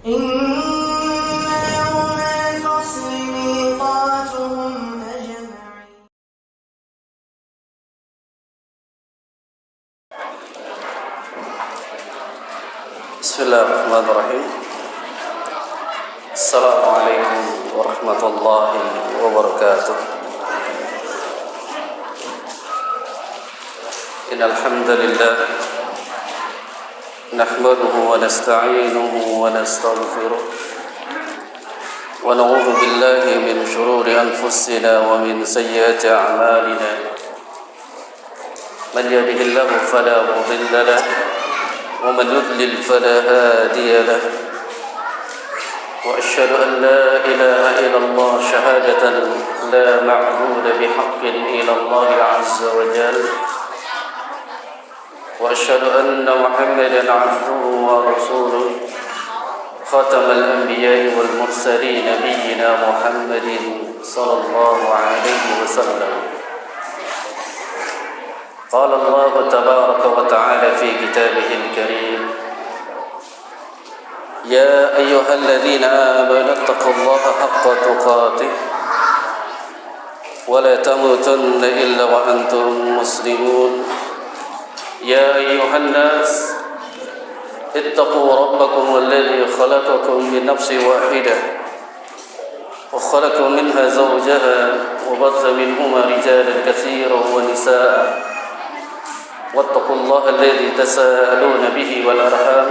إن يوم الفصل ميقاتهم أجمعين. بسم الله الرحمن الرحيم. السلام عليكم ورحمة الله وبركاته. إن الحمد لله نحمده ونستعينه ونستغفره ونعوذ بالله من شرور أنفسنا ومن سيئات أعمالنا. من يهده الله فلا مضل له ومن يضلل فلا هادي له. وأشهد أن لا إله إلا الله شهادة لا معبود بحق إلا الله عز وجل. وأشهد أن محمدا عبده ورسوله خاتم الأنبياء والمرسلين نبينا محمد صلى الله عليه وسلم. قال الله تبارك وتعالى في كتابه الكريم: يا أيها الذين آمنوا اتقوا الله حق تقاته ولا تموتن إلا وأنتم مسلمون. يا أيها الناس اتقوا ربكم الذي خلقكم من نفس واحدة وخلق منها زوجها وبث منهما رجالا كثيرا ونساء واتقوا الله الذي تساءلون به والأرحام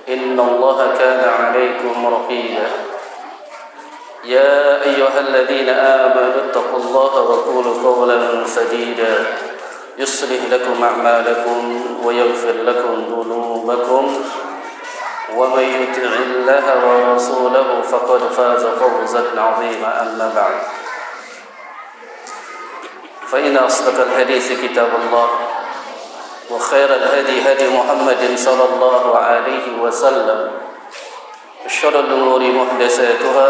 إن الله كان عليكم رقيبا. يا أيها الذين آمنوا اتقوا الله وقولوا قولا سديدا يصلح لكم أعمالكم ويغفر لكم ذنوبكم ومن يطع الله ورسوله فقد فاز فوزا عظيما. أما بعد، فإن أصدق الحديث كتاب الله وخير الهدي هدي محمد صلى الله عليه وسلم. وشر الأمور محدثاتها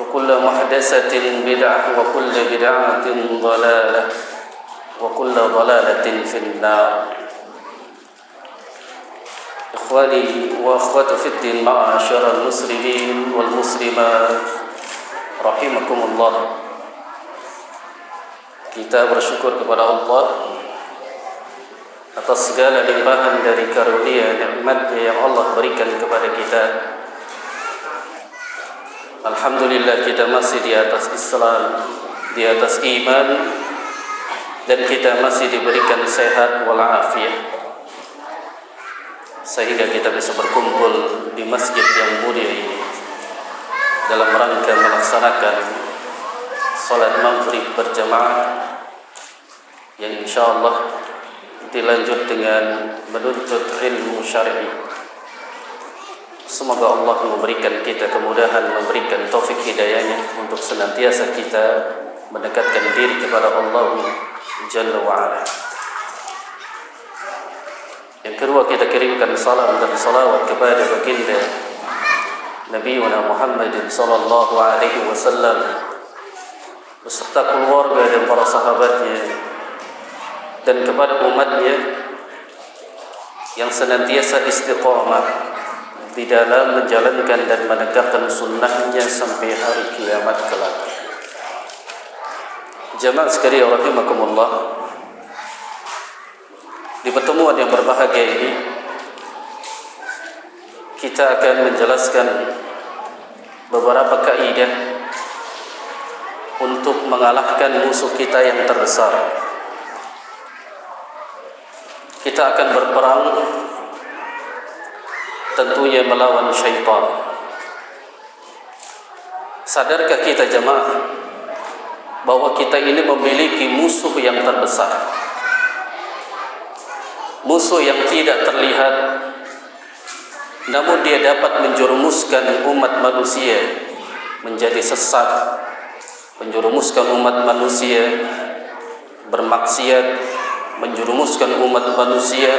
وكل محدثة بدعة وكل بدعة ضلالة وكل ضلالة في النار. إخواني وأخواتي في الدين معاشر المسلمين والمسلمات رحمكم الله. Kita bersyukur kepada Allah atas segala limpahan dari karunia nikmat yang Allah berikan kepada kita. Alhamdulillah, kita masih di atas Islam, di atas iman, dan kita masih diberikan sehat walafiat, sehingga kita bisa berkumpul di masjid yang mulia ini dalam rangka melaksanakan salat maghrib berjamaah yang insyaallah dilanjut dengan menuntut ilmu syar'i. Semoga Allah memberikan kita kemudahan, memberikan taufik hidayahnya untuk senantiasa kita mendekatkan diri kepada Allah Jalla wa'ala. Yang kedua, kita kirimkan salam dan salawat kepada baginda Nabi Muhammad sallallahu alaihi wasallam beserta keluarga dan para sahabatnya, dan kepada umatnya yang senantiasa istiqamah di dalam menjalankan dan menegakkan sunnahnya sampai hari kiamat kelak. Jamaah sekalian rahimakumullah, di pertemuan yang berbahagia ini kita akan menjelaskan beberapa kaidah untuk mengalahkan musuh kita yang terbesar. Kita akan berperang tentunya melawan syaitan. Sadarkah kita jemaah bahwa kita ini memiliki musuh yang terbesar, musuh yang tidak terlihat, namun dia dapat menjerumuskan umat manusia menjadi sesat, menjerumuskan umat manusia bermaksiat, menjerumuskan umat manusia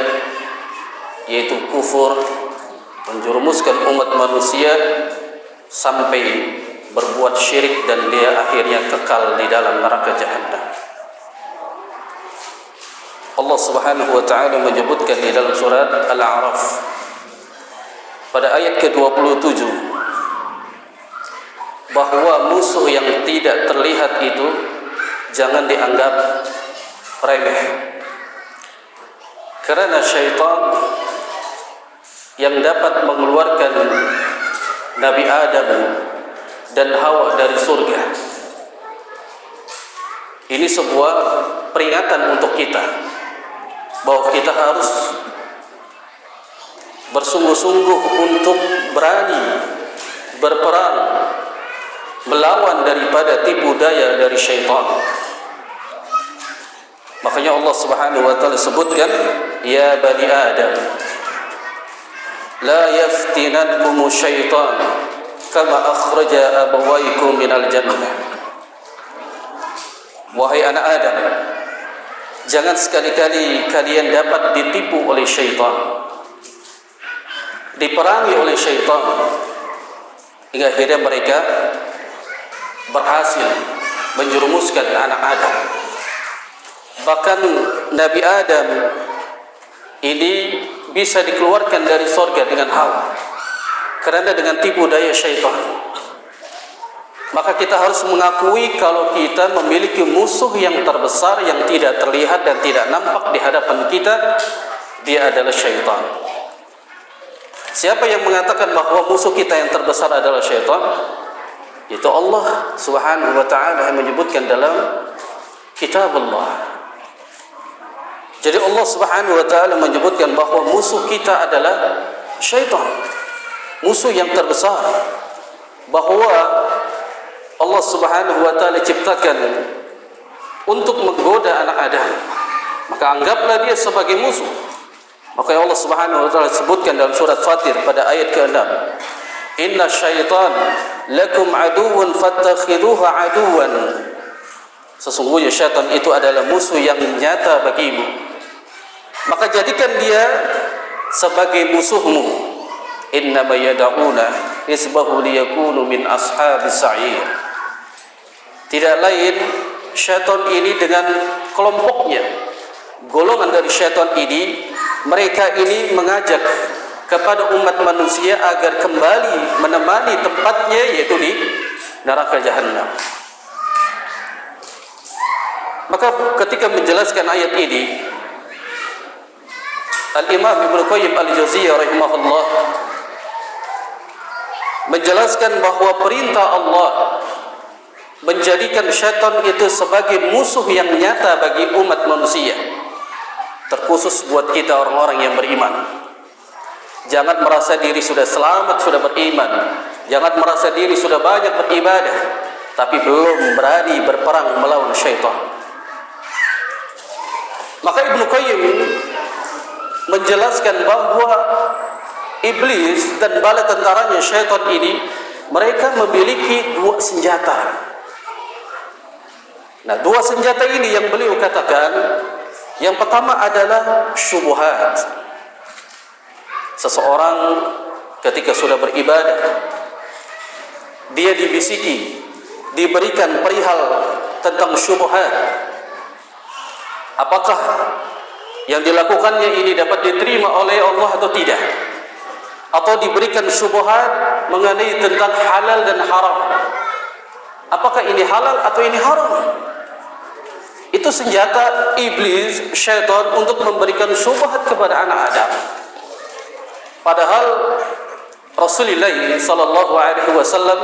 yaitu kufur, menjerumuskan umat manusia sampai berbuat syirik dan dia akhirnya kekal di dalam neraka jahanam. Allah Subhanahu wa taala menyebutkan di dalam surat Al-A'raf pada ayat ke-27 bahwa musuh yang tidak terlihat itu jangan dianggap remeh, karena syaitan yang dapat mengeluarkan Nabi Adam dan Hawa dari surga ini sebuah peringatan untuk kita bahwa kita harus bersungguh-sungguh untuk berani berperang melawan daripada tipu daya dari syaitan. Makanya Allah Subhanahu wa taala sebutkan, ya bani Adam la yaftinankum syaitan kama akhraja abawaykum minal jannah. Wahai anak Adam, jangan sekali-kali kalian dapat ditipu oleh syaitan, diperangi oleh syaitan hingga akhirnya mereka berhasil menjerumuskan anak Adam. Bahkan Nabi Adam ini bisa dikeluarkan dari surga dengan Hawa karena dengan tipu daya syaitan. Maka kita harus mengakui kalau kita memiliki musuh yang terbesar yang tidak terlihat dan tidak nampak di hadapan kita, dia adalah syaitan. Siapa yang mengatakan bahwa musuh kita yang terbesar adalah syaitan? Itu Allah Subhanahu wa taala yang menyebutkan dalam kitab Allah. Jadi Allah Subhanahu wa taala menyebutkan bahwa musuh kita adalah syaitan, musuh yang terbesar, bahwa Allah Subhanahu wa taala ciptakan untuk menggoda anak Adam, maka anggaplah dia sebagai musuh. Maka Allah Subhanahu wa taala sebutkan dalam surat Fatir pada ayat ke-6, inna syaitan lakum aduwwun fattakhiduhu aduwwan. Sesungguhnya syaitan itu adalah musuh yang nyata bagimu, maka jadikan dia sebagai musuhmu. Innama yad'una hisbahu liyakunu min ashabis sa'ir. Tidak lain, syaitan ini dengan kelompoknya, golongan dari syaitan ini, mereka ini mengajak kepada umat manusia agar kembali menemani tempatnya, yaitu di neraka jahanam. Maka ketika menjelaskan ayat ini, Al-Imam Ibnu Qayyim Al-Jauziyah rahimahullah menjelaskan bahwa perintah Allah menjadikan syaitan itu sebagai musuh yang nyata bagi umat manusia, terkhusus buat kita orang-orang yang beriman. Jangan merasa diri sudah selamat, sudah beriman. Jangan merasa diri sudah banyak beribadah, tapi belum berani berperang melawan syaitan. Maka Ibnu Qayyim menjelaskan bahwa iblis dan bala tentaranya syaitan ini, mereka memiliki dua senjata. Nah, dua senjata ini yang beliau katakan, yang pertama adalah syubhat. Seseorang ketika sudah beribadah, dia dibisiki, diberikan perihal tentang syubhat. Apakah yang dilakukannya ini dapat diterima oleh Allah atau tidak? Atau diberikan syubhat mengenai tentang halal dan haram. Apakah ini halal atau ini haram? Itu senjata iblis, syaitan, untuk memberikan syubhat kepada anak Adam. Padahal Rasulullah sallallahu alaihi wasallam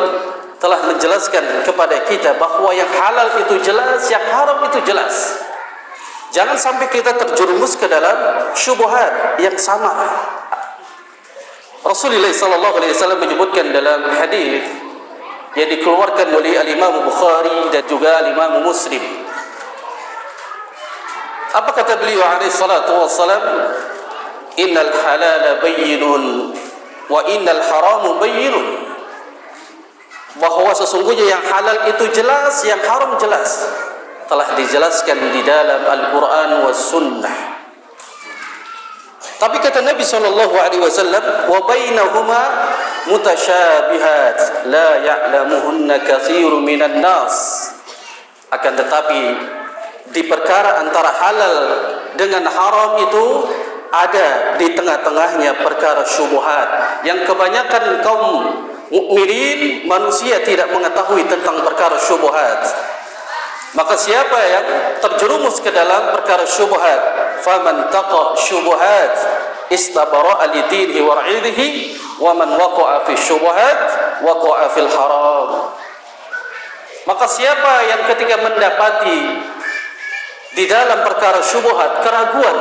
telah menjelaskan kepada kita bahwa yang halal itu jelas, yang haram itu jelas. Jangan sampai kita terjerumus ke dalam syubhat yang sama. Rasulullah sallallahu alaihi wasallam menyebutkan dalam hadis yang dikeluarkan oleh Al-Imam Bukhari dan juga Al-Imam Muslim. Apa kata beliau alaihi salatu wassalam? Innal halala bayyinun wa innal haramu bayyinun. Bahwa sesungguhnya yang halal itu jelas, yang haram jelas. Telah dijelaskan di dalam Al-Quran was sunnah. Tapi kata Nabi SAW, wa bainahuma mutasyabihat la ya'lamuhunna katsirun minan nas. Akan tetapi di perkara antara halal dengan haram itu ada di tengah-tengahnya perkara syubhat yang kebanyakan kaum mukminin manusia tidak mengetahui tentang perkara syubhat. Maka siapa yang terjerumus ke dalam perkara syubhat, faman taqa syubhat istabara'a li dinihi wa 'irdihi wa man waqa'a fi syubhat waqa'a fil haram. Maka siapa yang ketika mendapati di dalam perkara syubhat keraguan,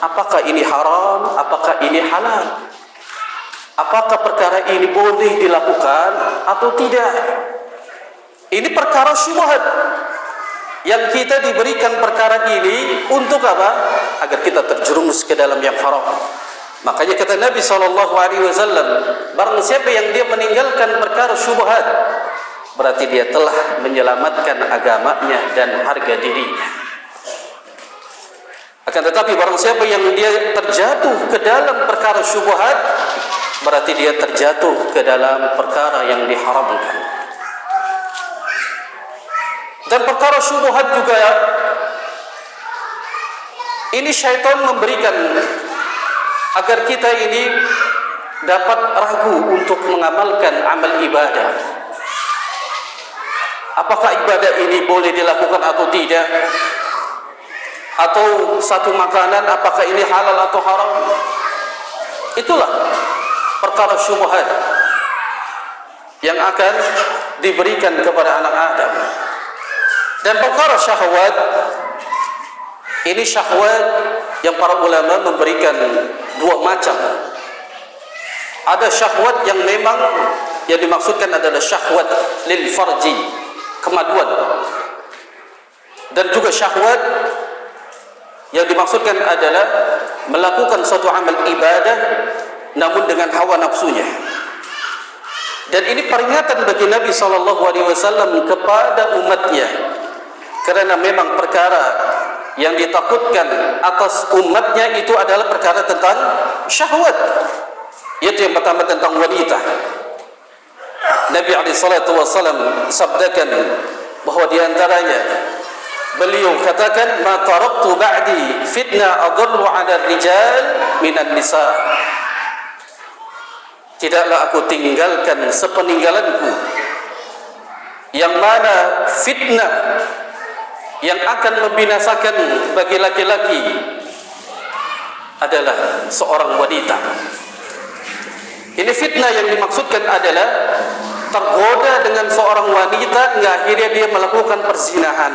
apakah ini haram, apakah ini halal, apakah perkara ini boleh dilakukan atau tidak, ini perkara syubhat yang kita diberikan perkara ini untuk apa? Agar kita terjerumus ke dalam yang haram. Makanya kata Nabi SAW, barang siapa yang dia meninggalkan perkara syubhat, berarti dia telah menyelamatkan agamanya dan harga dirinya. Akan tetapi barang siapa yang dia terjatuh ke dalam perkara syubhat, berarti dia terjatuh ke dalam perkara yang diharamkan. Dan perkara syubhat juga, ini syaitan memberikan agar kita ini dapat ragu untuk mengamalkan amal ibadah. Apakah ibadah ini boleh dilakukan atau tidak? Atau satu makanan, apakah ini halal atau haram? Itulah perkara syubhat yang akan diberikan kepada anak Adam. Dan perkara syahwat, ini syahwat yang para ulama memberikan dua macam. Ada syahwat yang memang yang dimaksudkan adalah syahwat lil farji, kemaduan. Dan juga syahwat yang dimaksudkan adalah melakukan suatu amal ibadah namun dengan hawa nafsunya. Dan ini peringatan bagi Nabi SAW kepada umatnya, karena memang perkara yang ditakutkan atas umatnya itu adalah perkara tentang syahwat, yaitu yang pertama tentang wanita. Nabi SAW sabdakan bahawa diantaranya beliau katakan, ma taraktu ba'di fitnah adallu 'ala rijal minan nisa. Tidaklah aku tinggalkan sepeninggalanku yang mana fitnah yang akan membinasakan bagi laki-laki adalah seorang wanita. Ini fitnah yang dimaksudkan adalah tergoda dengan seorang wanita hingga akhirnya dia melakukan perzinahan.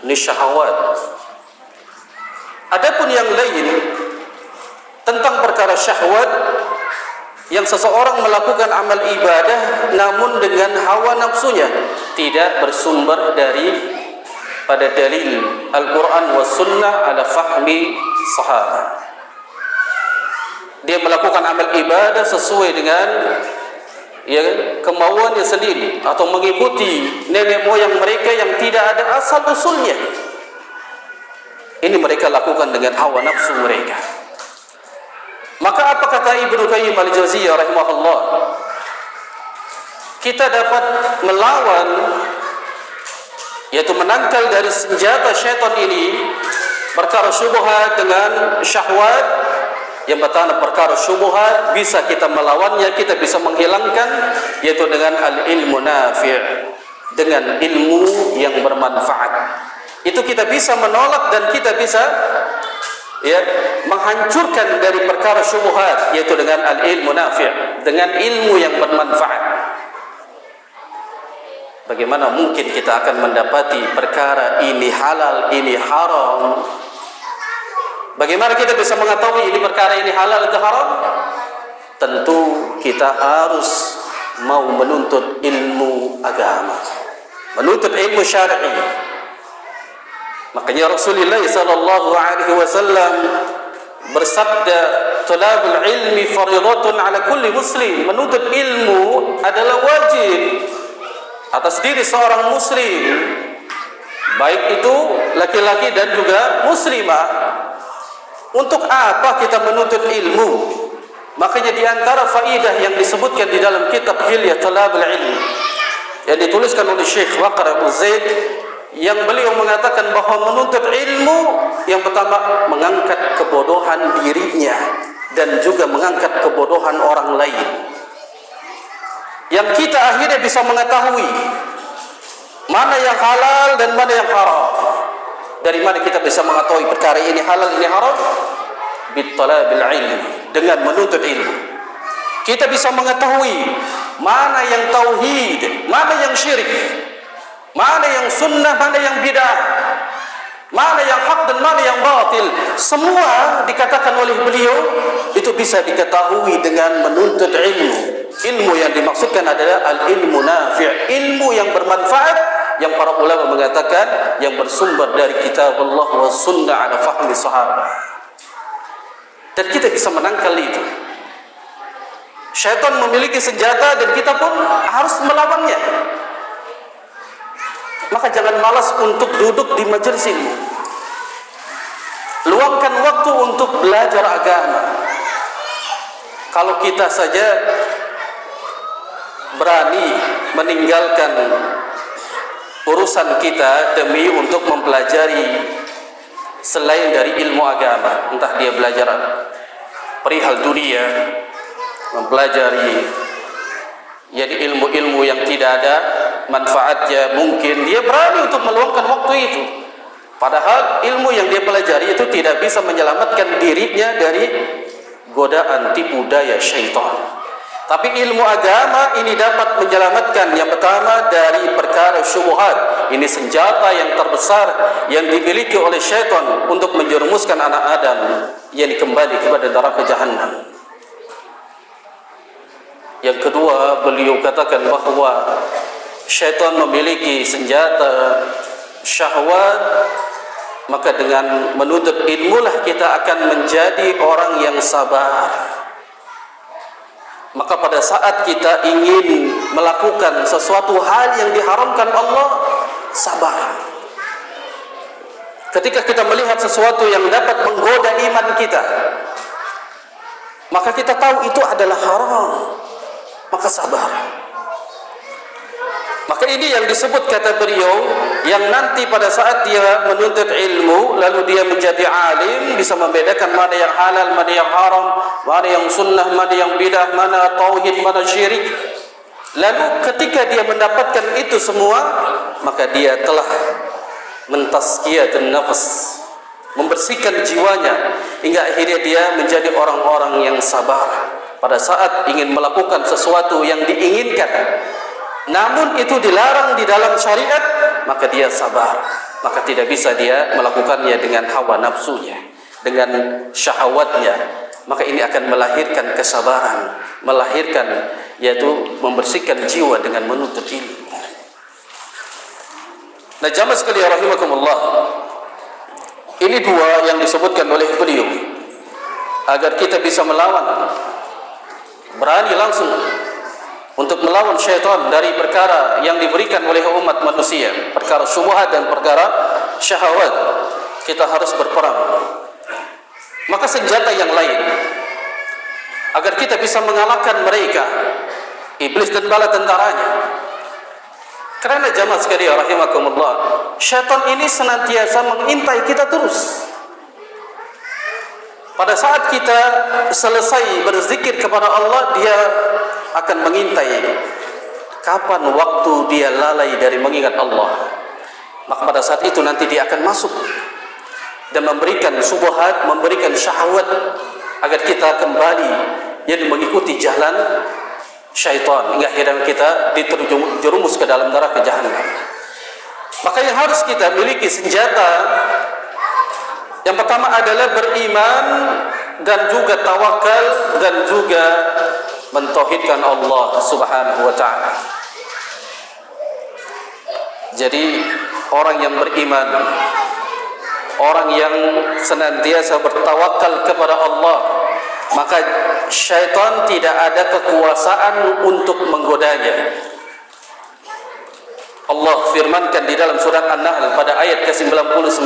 Ini syahwat. Adapun yang lain tentang perkara syahwat yang seseorang melakukan amal ibadah namun dengan hawa nafsunya, tidak bersumber dari pada dalil Al-Quran wa Sunnah ala fahmi sahabat. Dia melakukan amal ibadah sesuai dengan kemauannya sendiri atau mengikuti nenek moyang mereka yang tidak ada asal usulnya. Ini mereka lakukan dengan hawa nafsu mereka. Maka apa kata Ibnu Qayyim al-Jauziyah rahimahullah? Kita dapat melawan, yaitu menangkal dari senjata syaitan ini, perkara syubhat dengan syahwat. Yang pertama perkara syubhat bisa kita melawannya, kita bisa menghilangkan, yaitu dengan al-ilmu nafi', dengan ilmu yang bermanfaat. Itu kita bisa menolak dan kita bisa menghancurkan dari perkara syubhat, yaitu dengan al-ilmu nafi', dengan ilmu yang bermanfaat. Bagaimana mungkin kita akan mendapati perkara ini halal, ini haram? Bagaimana kita bisa mengetahui ini perkara ini halal atau haram? Tentu kita harus mau menuntut ilmu agama, menuntut ilmu syar'i. Makanya Rasulullah SAW bersabda, "Talabul ilmi fardhatun 'ala kulli muslim." Menuntut ilmu adalah wajib atas diri seorang muslim, baik itu laki-laki dan juga muslimah. Untuk apa kita menuntut ilmu? Makanya di antara faidah yang disebutkan di dalam kitab Hilyah Talabul Ilm yang dituliskan oleh Syekh Waqar Abu Zaid, yang beliau mengatakan bahawa menuntut ilmu yang pertama mengangkat kebodohan dirinya dan juga mengangkat kebodohan orang lain. Yang kita akhirnya bisa mengetahui mana yang halal dan mana yang haram. Dari mana kita bisa mengetahui perkara ini halal, ini haram? Bittalabil ilmi, dengan menuntut ilmu. Kita bisa mengetahui mana yang tauhid, mana yang syirik, mana yang sunnah, mana yang bid'ah, mana yang hak dan mana yang batil. Semua dikatakan oleh beliau itu bisa diketahui dengan menuntut ilmu. Ilmu yang dimaksudkan adalah al-ilmu nafi', ilmu yang bermanfaat, yang para ulama mengatakan yang bersumber dari kitab Allah wa sunnah ala fahmi sahabat. Dan kita bisa menangkal itu. Syaitan memiliki senjata dan kita pun harus melawannya. Maka jangan malas untuk duduk di majelis ilmu. Luangkan waktu untuk belajar agama. Kalau kita saja berani meninggalkan urusan kita demi untuk mempelajari selain dari ilmu agama, entah dia belajar perihal dunia, mempelajari jadi ilmu-ilmu yang tidak ada manfaatnya, mungkin dia berani untuk meluangkan waktu itu. Padahal ilmu yang dia pelajari itu tidak bisa menyelamatkan dirinya dari godaan tipu daya syaitan. Tapi ilmu agama ini dapat menyelamatkan yang pertama dari perkara syubhat. Ini senjata yang terbesar yang dimiliki oleh syaitan untuk menjerumuskan anak Adam yang kembali kepada neraka Jahannam. Yang kedua, beliau katakan bahawa syaitan memiliki senjata syahwat, maka dengan menuntut ilmulah kita akan menjadi orang yang sabar. Maka pada saat kita ingin melakukan sesuatu hal yang diharamkan Allah, sabar. Ketika kita melihat sesuatu yang dapat menggoda iman kita, maka kita tahu itu adalah haram, maka sabar. Maka ini yang disebut kata beliau, yang nanti pada saat dia menuntut ilmu, lalu dia menjadi alim, bisa membedakan mana yang halal, mana yang haram, mana yang sunnah, mana yang bidah, mana tauhid, mana syirik. Lalu ketika dia mendapatkan itu semua, maka dia telah mentazkiyatun nafs, membersihkan jiwanya, hingga akhirnya dia menjadi orang-orang yang sabar. Pada saat ingin melakukan sesuatu yang diinginkan, namun itu dilarang di dalam syariat, maka dia sabar. Maka tidak bisa dia melakukannya dengan hawa nafsunya, dengan syahwatnya. Maka ini akan melahirkan kesabaran, melahirkan yaitu membersihkan jiwa dengan menuntut ilmu. Nah, jamaah sekalian rahimakumullah, ini dua yang disebutkan oleh beliau agar kita bisa melawan, berani langsung untuk melawan syaitan dari perkara yang diberikan oleh umat manusia, perkara syubhat dan perkara syahwat. Kita harus berperang. Maka senjata yang lain agar kita bisa mengalahkan mereka, iblis dan bala tentaranya. Karena jamaah sekalian rahimakumullah, syaitan ini senantiasa mengintai kita terus. Pada saat kita selesai berzikir kepada Allah, dia akan mengintai kapan waktu dia lalai dari mengingat Allah. Maka pada saat itu nanti dia akan masuk dan memberikan syubhat, memberikan syahwat agar kita kembali yang mengikuti jalan syaitan hingga akhirnya kita diterjerumus ke dalam neraka Jahannam. Maka yang harus kita miliki senjata yang pertama adalah beriman dan juga tawakal dan juga mentauhidkan Allah Subhanahu wa taala. Jadi orang yang beriman, orang yang senantiasa bertawakal kepada Allah, maka syaitan tidak ada kekuasaan untuk menggodanya. Allah firmankan di dalam surat An-Nahl pada ayat ke-99,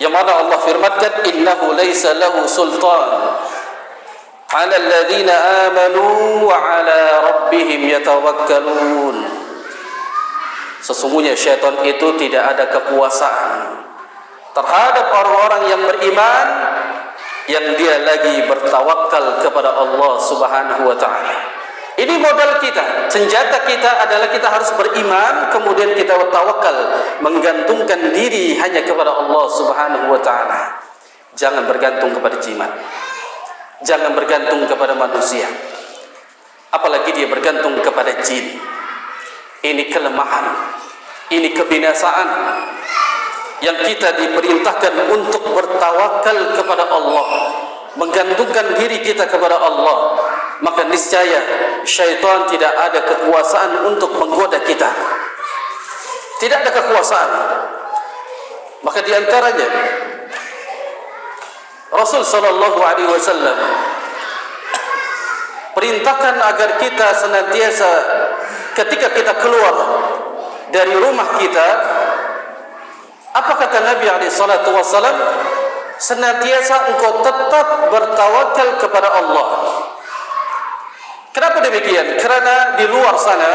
yang mana Allah firmankan, innahu laysa lahu sultan 'ala alladhina amanu wa 'ala rabbihim yatawakkalun. Sesungguhnya syaitan itu tidak ada kekuasaan terhadap orang-orang yang beriman yang dia lagi bertawakal kepada Allah Subhanahu wa taala. Ini modal kita, senjata kita adalah kita harus beriman, kemudian kita bertawakal, menggantungkan diri hanya kepada Allah Subhanahu wa taala. Jangan bergantung kepada jimat. Jangan bergantung kepada manusia. Apalagi dia bergantung kepada jin. Ini kelemahan, ini kebinasaan. Yang kita diperintahkan untuk bertawakal kepada Allah, menggantungkan diri kita kepada Allah, maka niscaya syaitan tidak ada kekuasaan untuk menggoda kita. Tidak ada kekuasaan. Maka di antaranya Rasul sallallahu alaihi wasallam perintahkan agar kita senantiasa ketika kita keluar dari rumah kita, apa kata Nabi alaihi salatu wasallam? Senantiasa engkau tetap bertawakal kepada Allah. Kenapa demikian? Karena di luar sana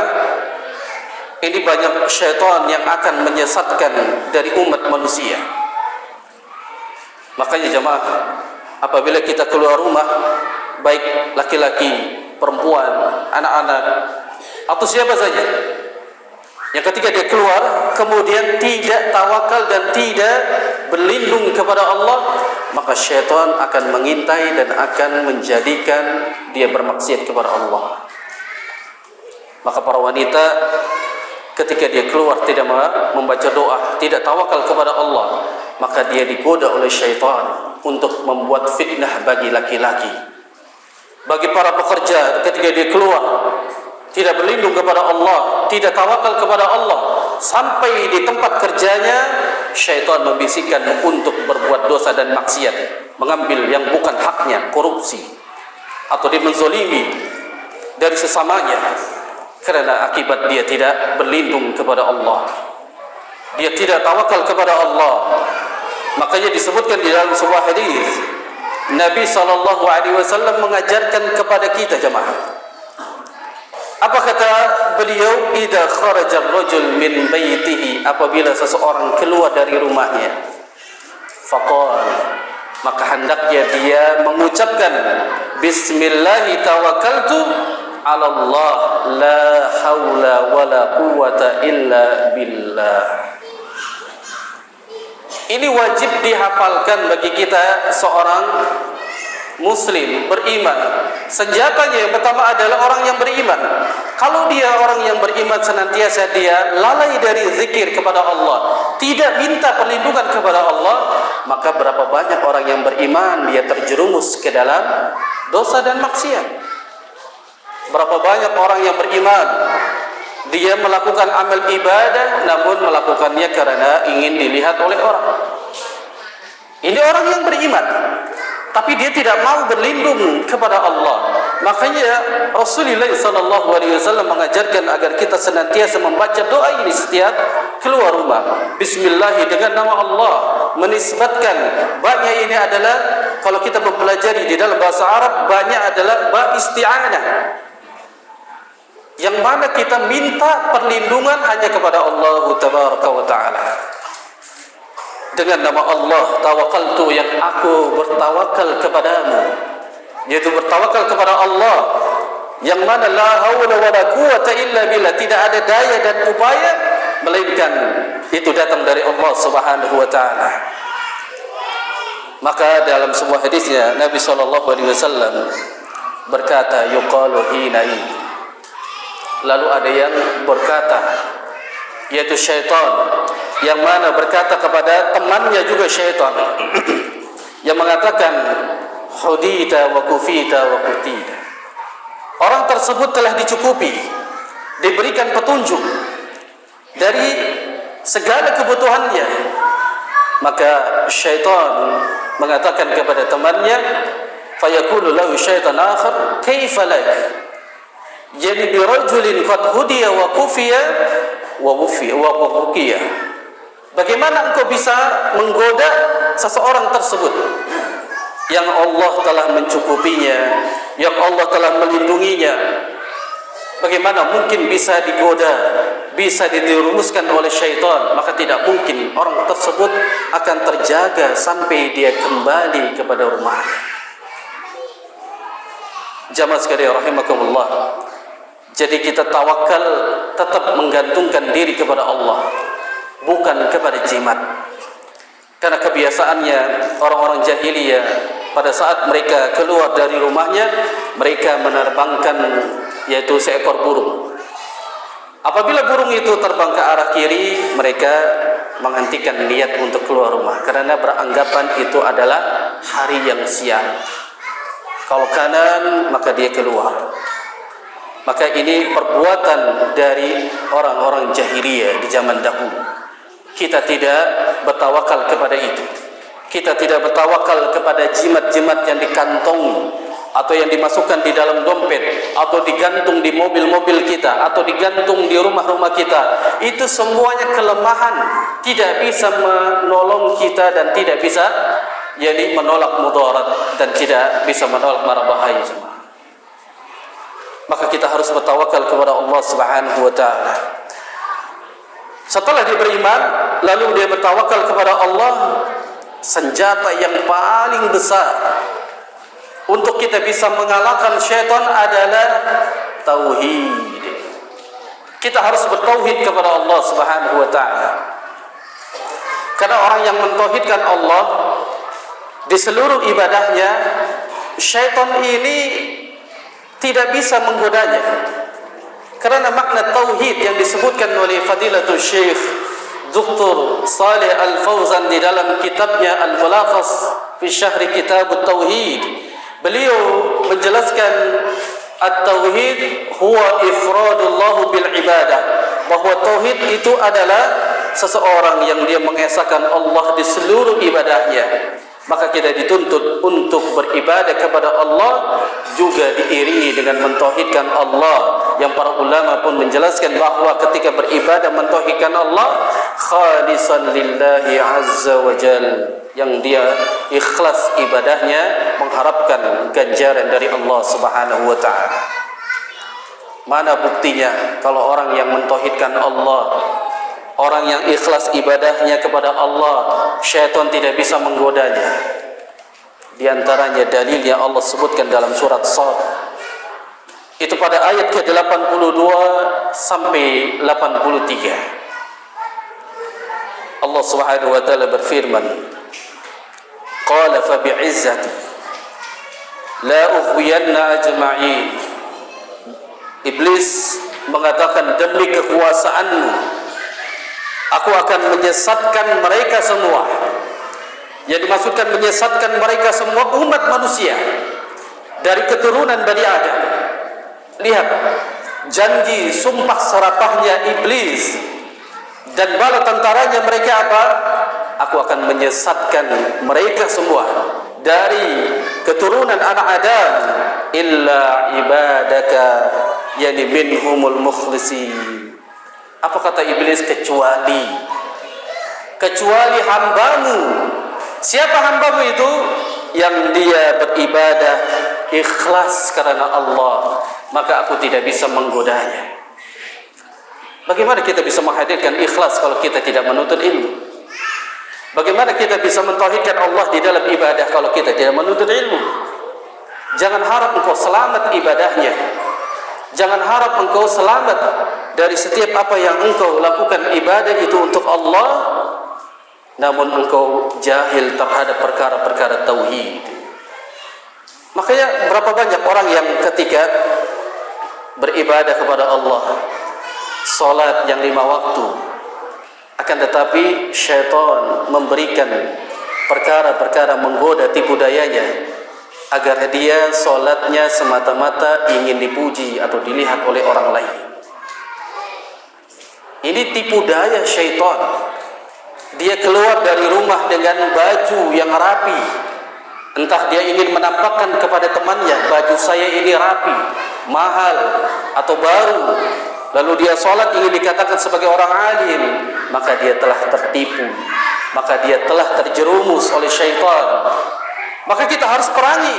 ini banyak syaitan yang akan menyesatkan dari umat manusia. Makanya jemaah, apabila kita keluar rumah, baik laki-laki, perempuan, anak-anak, atau siapa saja, yang ketika dia keluar kemudian tidak tawakal dan tidak berlindung kepada Allah, maka syaitan akan mengintai dan akan menjadikan dia bermaksiat kepada Allah. Maka para wanita ketika dia keluar tidak membaca doa, tidak tawakal kepada Allah, maka dia digoda oleh syaitan untuk membuat fitnah bagi laki-laki. Bagi para pekerja ketika dia keluar tidak berlindung kepada Allah, tidak tawakal kepada Allah, sampai di tempat kerjanya syaitan membisikkan untuk berbuat dosa dan maksiat, mengambil yang bukan haknya, korupsi, atau dia menzolimi dari sesamanya, karena akibat dia tidak berlindung kepada Allah, dia tidak tawakal kepada Allah. Makanya disebutkan di dalam sebuah hadis, Nabi SAW mengajarkan kepada kita jemaah. Apa kata beliau? Idza kharaja ar-rajul min baitihi, apabila seseorang keluar dari rumahnya, faqala, maka hendaknya dia mengucapkan bismillah tawakkaltu 'ala Allah la haula wala quwwata illa billah. Ini wajib dihafalkan bagi kita seorang muslim beriman. Senjatanya yang pertama adalah orang yang beriman. Kalau dia orang yang beriman, senantiasa dia lalai dari zikir kepada Allah, tidak minta perlindungan kepada Allah, maka berapa banyak orang yang beriman dia terjerumus ke dalam dosa dan maksiat. Berapa banyak orang yang beriman dia melakukan amal ibadah namun melakukannya karena ingin dilihat oleh orang. Ini orang yang beriman, tapi dia tidak mau berlindung kepada Allah. Makanya Rasulullah SAW mengajarkan agar kita senantiasa membaca doa ini setiap keluar rumah. Bismillah dengan nama Allah, menisbatkan banyak ini adalah, kalau kita mempelajari di dalam bahasa Arab, banyak adalah ba isti'anah, yang mana kita minta perlindungan hanya kepada Allah Tabaraka wa Ta'ala. Dengan nama Allah tawakkaltu, yang aku bertawakal kepadamu, yaitu bertawakal kepada Allah, yang mana la haula wala quwwata illa billah, tidak ada daya dan upaya melainkan itu datang dari Allah Subhanahu wa taala. Maka dalam sebuah hadisnya Nabi SAW berkata, yuqalu hinai, lalu ada yang berkata, yaitu syaitan, yang mana berkata kepada temannya juga syaitan, yang mengatakan hudita wa kufita wa kutida, orang tersebut telah dicukupi, diberikan petunjuk dari segala kebutuhannya. Maka syaitan mengatakan kepada temannya, fayaqulu lahu syaitan akhar kaifa lak, jadi bi rajulin qad hudiya wa kufiya wa wufiya, bagaimana engkau bisa menggoda seseorang tersebut yang Allah telah mencukupinya, yang Allah telah melindunginya, Bagaimana mungkin bisa digoda, bisa dirumuskan oleh syaitan? Maka tidak mungkin orang tersebut akan terjaga sampai dia kembali kepada rumahnya. Jamaah sekalian rahimakumullah. Jadi kita tawakal, tetap menggantungkan diri kepada Allah, bukan kepada jimat. Karena kebiasaannya orang-orang jahiliyah, pada saat mereka keluar dari rumahnya, mereka menerbangkan yaitu seekor burung. Apabila burung itu terbang ke arah kiri, mereka menghentikan niat untuk keluar rumah karena beranggapan itu adalah hari yang siang. Kalau kanan, maka dia keluar. Maka ini perbuatan dari orang-orang jahiliyah di zaman dahulu. Kita tidak bertawakal kepada itu. Kita tidak bertawakal kepada jimat-jimat yang dikantongi atau yang dimasukkan di dalam dompet, atau digantung di mobil-mobil kita, atau digantung di rumah-rumah kita. Itu semuanya kelemahan, tidak bisa menolong kita dan tidak bisa jadi menolak mudarat dan tidak bisa menolak mara bahaya. Maka kita harus bertawakal kepada Allah Subhanahu wa taala. Setelah dia beriman, lalu dia bertawakal kepada Allah, senjata yang paling besar untuk kita bisa mengalahkan syaitan adalah tauhid. Kita harus bertauhid kepada Allah Subhanahu wa taala. Karena orang yang mentauhidkan Allah di seluruh ibadahnya, syaitan ini tidak bisa menggodanya. Karena makna tauhid yang disebutkan oleh Fadilatul Syekh Dr. Saleh Al-Fauzan di dalam kitabnya Al-Mulakhas fi Syahri Kitab At-Tauhid, beliau menjelaskan at-tauhid huwa ifradullah bil ibadah, bahwa tauhid itu adalah seseorang yang dia mengesahkan Allah di seluruh ibadahnya. Maka kita dituntut untuk beribadah kepada Allah juga diiringi dengan mentauhidkan Allah, yang para ulama pun menjelaskan bahawa ketika beribadah mentauhidkan Allah khalisan lillahi azza wa jalla, yang dia ikhlas ibadahnya mengharapkan ganjaran dari Allah Subhanahu wa taala. Mana buktinya kalau orang yang mentauhidkan Allah, orang yang ikhlas ibadahnya kepada Allah, syaitan tidak bisa menggodanya. Di antaranya dalil yang Allah sebutkan dalam surat Shad, itu pada ayat ke-82 sampai 83. Allah Subhanahu wa taala berfirman, qala fa bi'izzati la ughwiyanna ajma'in. Iblis mengatakan, demi kekuasaanmu aku akan menyesatkan mereka semua. Yang dimaksudkan menyesatkan mereka semua umat manusia dari keturunan Bani Adam. Lihat janji sumpah serapahnya iblis dan bala tentaranya mereka apa? Aku akan menyesatkan mereka semua dari keturunan anak Adam illa ibadaka yani minhumul mukhlisin. Apa kata iblis? Kecuali hambamu. Siapa hambamu itu? Yang dia beribadah ikhlas karena Allah, maka aku tidak bisa menggodanya. Bagaimana kita bisa menghadirkan ikhlas kalau kita tidak menuntut ilmu? Bagaimana kita bisa mentauhidkan Allah di dalam ibadah kalau kita tidak menuntut ilmu? Jangan harap engkau selamat ibadahnya. Jangan harap engkau selamat dari setiap apa yang engkau lakukan ibadah itu untuk Allah, namun engkau jahil terhadap perkara-perkara tauhid. Makanya berapa banyak orang yang ketika beribadah kepada Allah, salat yang 5 waktu, akan tetapi syaitan memberikan perkara-perkara menggoda tipu dayanya agar dia salatnya semata-mata ingin dipuji atau dilihat oleh orang lain. Ini tipu daya syaitan. Dia keluar dari rumah dengan baju yang rapi, entah dia ingin menampakkan kepada temannya, baju saya ini rapi, mahal atau baru. Lalu dia sholat ingin dikatakan sebagai orang alim, maka dia telah tertipu, maka dia telah terjerumus oleh syaitan. Maka kita harus perangi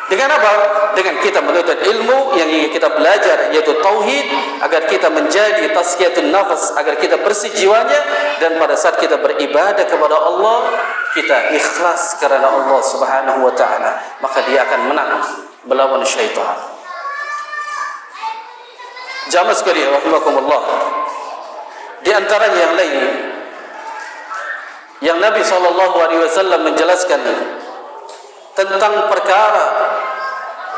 Dengan apa? Dengan kita menuntut ilmu yang ingin kita belajar, yaitu tauhid, agar kita menjadi tazkiyatun nafas, agar kita bersih jiwanya, dan pada saat kita beribadah kepada Allah, kita ikhlas karena Allah Subhanahu wa taala, maka dia akan menang melawan syaitan. Jamaah sekalian rahimakumullah, di antaranya yang lain yang Nabi SAW menjelaskan tentang perkara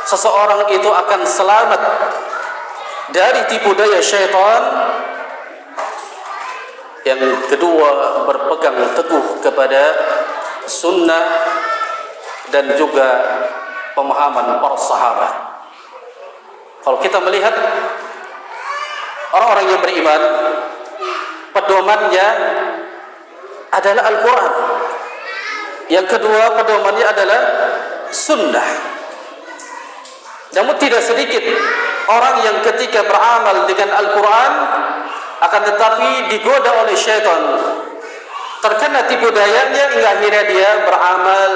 seseorang itu akan selamat dari tipu daya syaitan. Yang kedua, berpegang teguh kepada sunnah dan juga pemahaman para sahabat. Kalau kita melihat orang-orang yang beriman, pedomannya adalah Al-Quran. Yang kedua, pedomannya adalah sunnah. Namun tidak sedikit orang yang ketika beramal dengan Al-Quran akan tetapi digoda oleh syaitan, terkena tipu dayanya hingga akhirnya dia beramal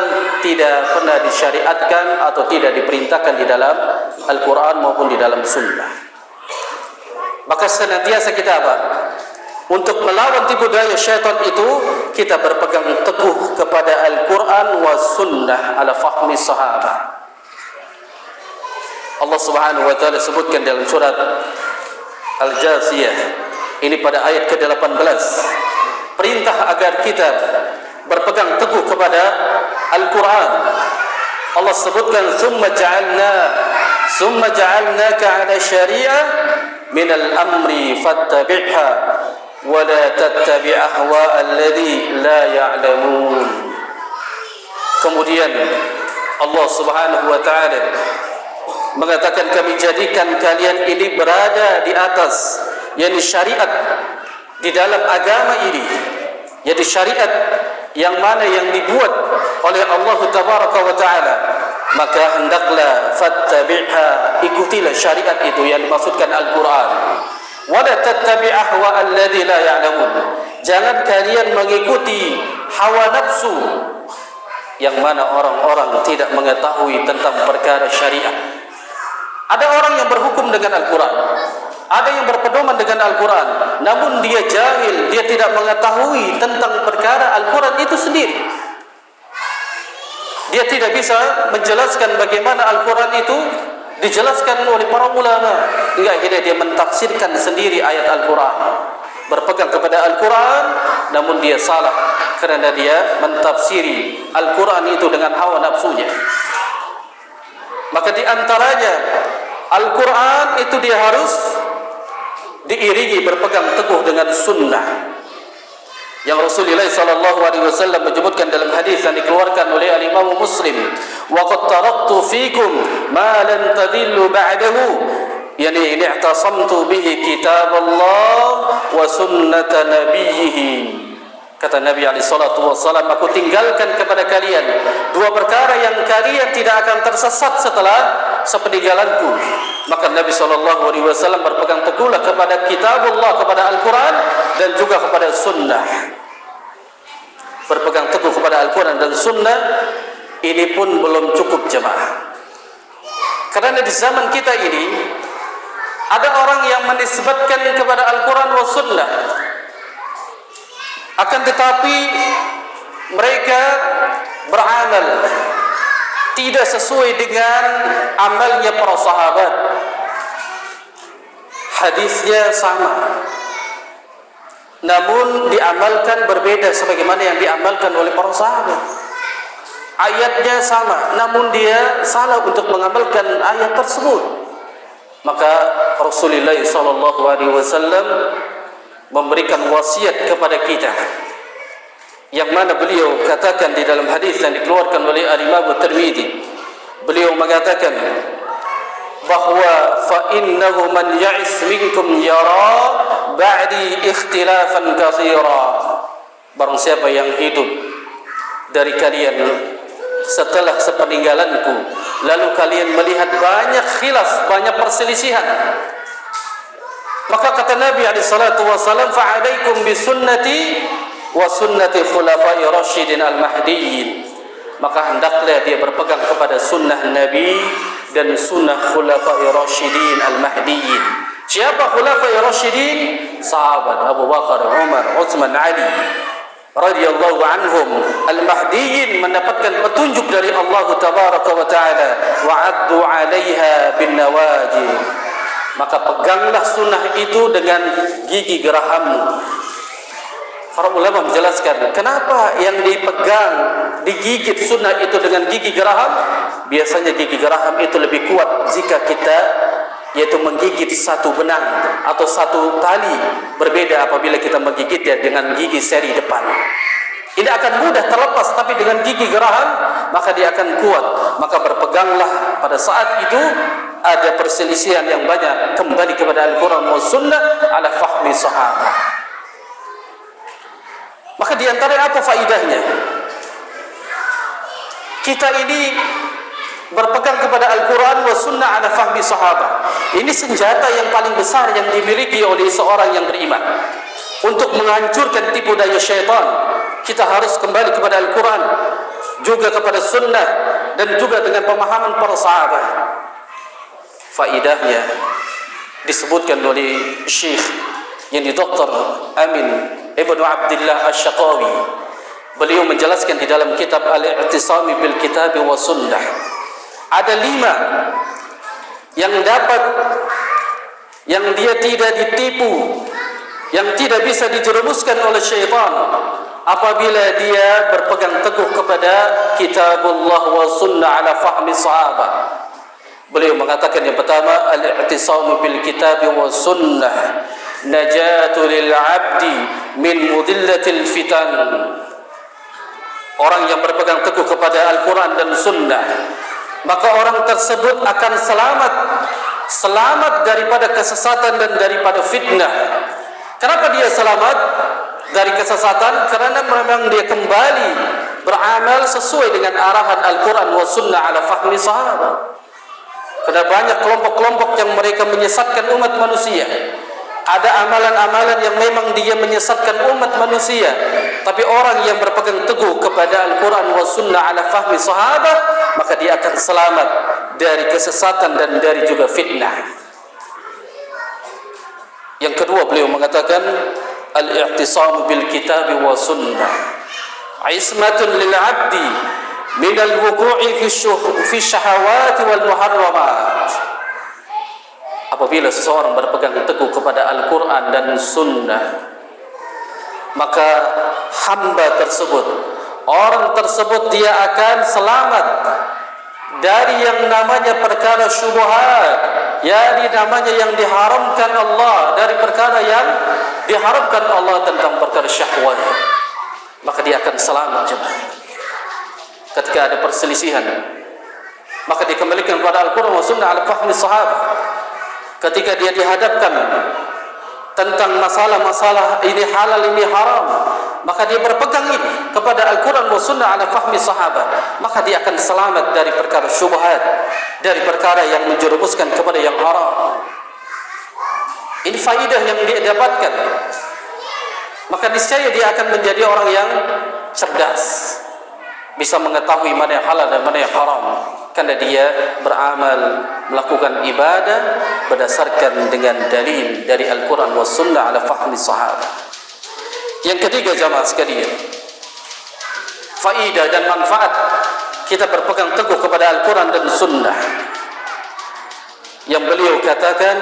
tidak pernah disyariatkan atau tidak diperintahkan di dalam Al-Quran maupun di dalam sunnah. Maka senantiasa kita apa? Untuk melawan tipu daya syaitan itu, kita berpegang teguh kepada Al-Quran wa sunnah ala fahmi sahabat. Allah Subhanahu wa taala sebutkan dalam surat Al-Jasiyah ini pada ayat ke-18, perintah agar kita berpegang teguh kepada Al-Quran. Allah sebutkan summa ja'alnaka 'ala syari'ah min al-amri fattabi'ha wa la tattabi' ahwa alladhi la ya'lamun. Kemudian Allah Subhanahu wa taala mengatakan, kami jadikan kalian ini berada di atas, yakni syariat di dalam agama ini, yaitu syariat yang mana yang dibuat oleh Allah Tabaraka wa taala, maka hendaklah fattabi'ha, ikutilah syariat itu yang dimaksudkan Al-Quran. Wala tattabi' ahwa alladhi la ya'lamun, jangan kalian mengikuti hawa nafsu yang mana orang-orang tidak mengetahui tentang perkara syariat. Ada orang yang berhukum dengan Al-Quran, ada yang berpedoman dengan Al-Quran, namun dia jahil, dia tidak mengetahui tentang perkara Al-Quran itu sendiri. Dia tidak bisa menjelaskan bagaimana Al-Quran itu dijelaskan oleh para ulama, hingga akhirnya dia mentafsirkan sendiri ayat Al-Quran, berpegang kepada Al-Quran, namun dia salah kerana dia mentafsiri Al-Quran itu dengan hawa nafsunya. Maka di antaranya Al-Quran itu dia harus diiringi berpegang teguh dengan sunnah yang Rasulullah SAW menyebutkan dalam hadis yang dikeluarkan oleh Al-Imam Muslim, wa qad taraktu fikum ma lan tadillu ba'dahu, yani i'tasamtu bihi kitab Allah wa sunnata nabiyhi. Kata Nabi SAW, aku tinggalkan kepada kalian dua perkara yang kalian tidak akan tersesat setelah sepeninggalanku. Maka Nabi SAW berpegang teguhlah kepada kitab Allah, kepada Al-Quran, dan juga kepada sunnah. Berpegang teguh kepada Al-Quran dan sunnah ini pun belum cukup jemaah. Karena di zaman kita ini ada orang yang menisbatkan kepada Al-Quran wa sunnah, akan tetapi mereka beramal tidak sesuai dengan amalnya para sahabat. Hadisnya sama, namun diamalkan berbeda sebagaimana yang diamalkan oleh para sahabat. Ayatnya sama, namun dia salah untuk mengamalkan ayat tersebut. Maka Rasulullah SAW memberikan wasiat kepada kita, yang mana beliau katakan di dalam hadis yang dikeluarkan oleh Al-Imam Tirmidzi. Beliau mengatakan bahwa fa innahu man ya'is minkum yara ba'di ikhtilafan katsira, barang siapa yang hidup dari kalian setelah sepeninggalanku lalu kalian melihat banyak khilaf, banyak perselisihan, maka kata Nabi SAW, fa'alaikum bisunnati wa sunnati khulafai rasyidin al-mahdiyyin, maka hendaklah dia berpegang kepada sunnah Nabi dan sunnah khulafai rasyidin al-mahdiyyin. Siapa khulafai rasyidin? Sahabat Abu Bakar, Umar, Utsman, Ali radhiyallahu anhum. Al-mahdiyyin mendapatkan petunjuk dari Allah tabaraka wa taala, wa'addu 'alaiha bin nawajid. Maka peganglah sunnah itu dengan gigi gerahammu. Para ulama menjelaskan kenapa yang dipegang, digigit sunnah itu dengan gigi geraham. Biasanya gigi geraham itu lebih kuat jika kita yaitu menggigit satu benang atau satu tali. Berbeda apabila kita menggigitnya dengan gigi seri depan. Ini akan mudah terlepas, tapi dengan gigi geraham maka dia akan kuat. Maka berpeganglah pada saat itu ada perselisihan yang banyak, kembali kepada Al-Quran wa Sunnah ala fahmi sahabat. Maka di antara apa faidahnya? Kita ini berpegang kepada Al-Quran wa Sunnah ala fahmi sahabat. Ini senjata yang paling besar yang dimiliki oleh seorang yang beriman untuk menghancurkan tipu daya syaitan. Kita harus kembali kepada Al-Quran, juga kepada Sunnah, dan juga dengan pemahaman para sahabat. Faidahnya disebutkan oleh Syekh yang Dr. Amin Ibnu Abdullah Asy-Syaqawi. Beliau menjelaskan di dalam kitab Al-I'tisami bil Kitab wa Sunnah, ada 5 yang dapat, yang dia tidak ditipu, yang tidak bisa dijerumuskan oleh syaitan apabila dia berpegang teguh kepada Kitabullah wa Sunnah ala fahmi sahabat. Beliau mengatakan yang pertama, al-i'tisamu bil Kitab wa Sunnah najatu lil 'abdi min mudillatil fitan. Orang yang berpegang teguh kepada Al-Quran dan Sunnah, maka orang tersebut akan selamat daripada kesesatan dan daripada fitnah. Kenapa dia selamat dari kesesatan? Karena memang dia kembali beramal sesuai dengan arahan Al-Quran wa Sunnah ala fahmi sahabat. Karena banyak kelompok-kelompok yang mereka menyesatkan umat manusia. Ada amalan-amalan yang memang dia menyesatkan umat manusia, tapi orang yang berpegang teguh kepada Al-Quran wa Sunnah ala fahmi sahabat, maka dia akan selamat dari kesesatan dan dari juga fitnah. Yang kedua, beliau mengatakan al-i'tisam bil Kitab wa Sunnah ismatun lil 'abdi min al-wuqu'i fi syahawat wal muharramat. Apabila seseorang berpegang teguh kepada Al-Quran dan Sunnah, maka hamba tersebut, orang tersebut, dia akan selamat dari yang namanya perkara syubhat, yakni namanya yang diharamkan Allah, dari perkara yang diharamkan Allah tentang perkara syahwat. Maka dia akan selamat jemaah. Ketika ada perselisihan, maka dikembalikan kepada Al-Quran wa Sunnah ala fahmi sahabat. Ketika dia dihadapkan tentang masalah-masalah ini halal ini haram, maka dia berpegang ini kepada Al-Quran wa Sunnah ala fahmi sahabat, maka dia akan selamat dari perkara syubhat, dari perkara yang menjerumuskan kepada yang haram. Ini faidah yang dia dapatkan. Maka niscaya dia akan menjadi orang yang cerdas, bisa mengetahui mana yang halal dan mana yang haram, karena dia beramal, melakukan ibadah berdasarkan dengan dalil dari Al-Quran wa Sunnah ala fahmi sahabat. Yang ketiga jamaah sekalian, faidah dan manfaat kita berpegang teguh kepada Al-Quran dan Sunnah, yang beliau katakan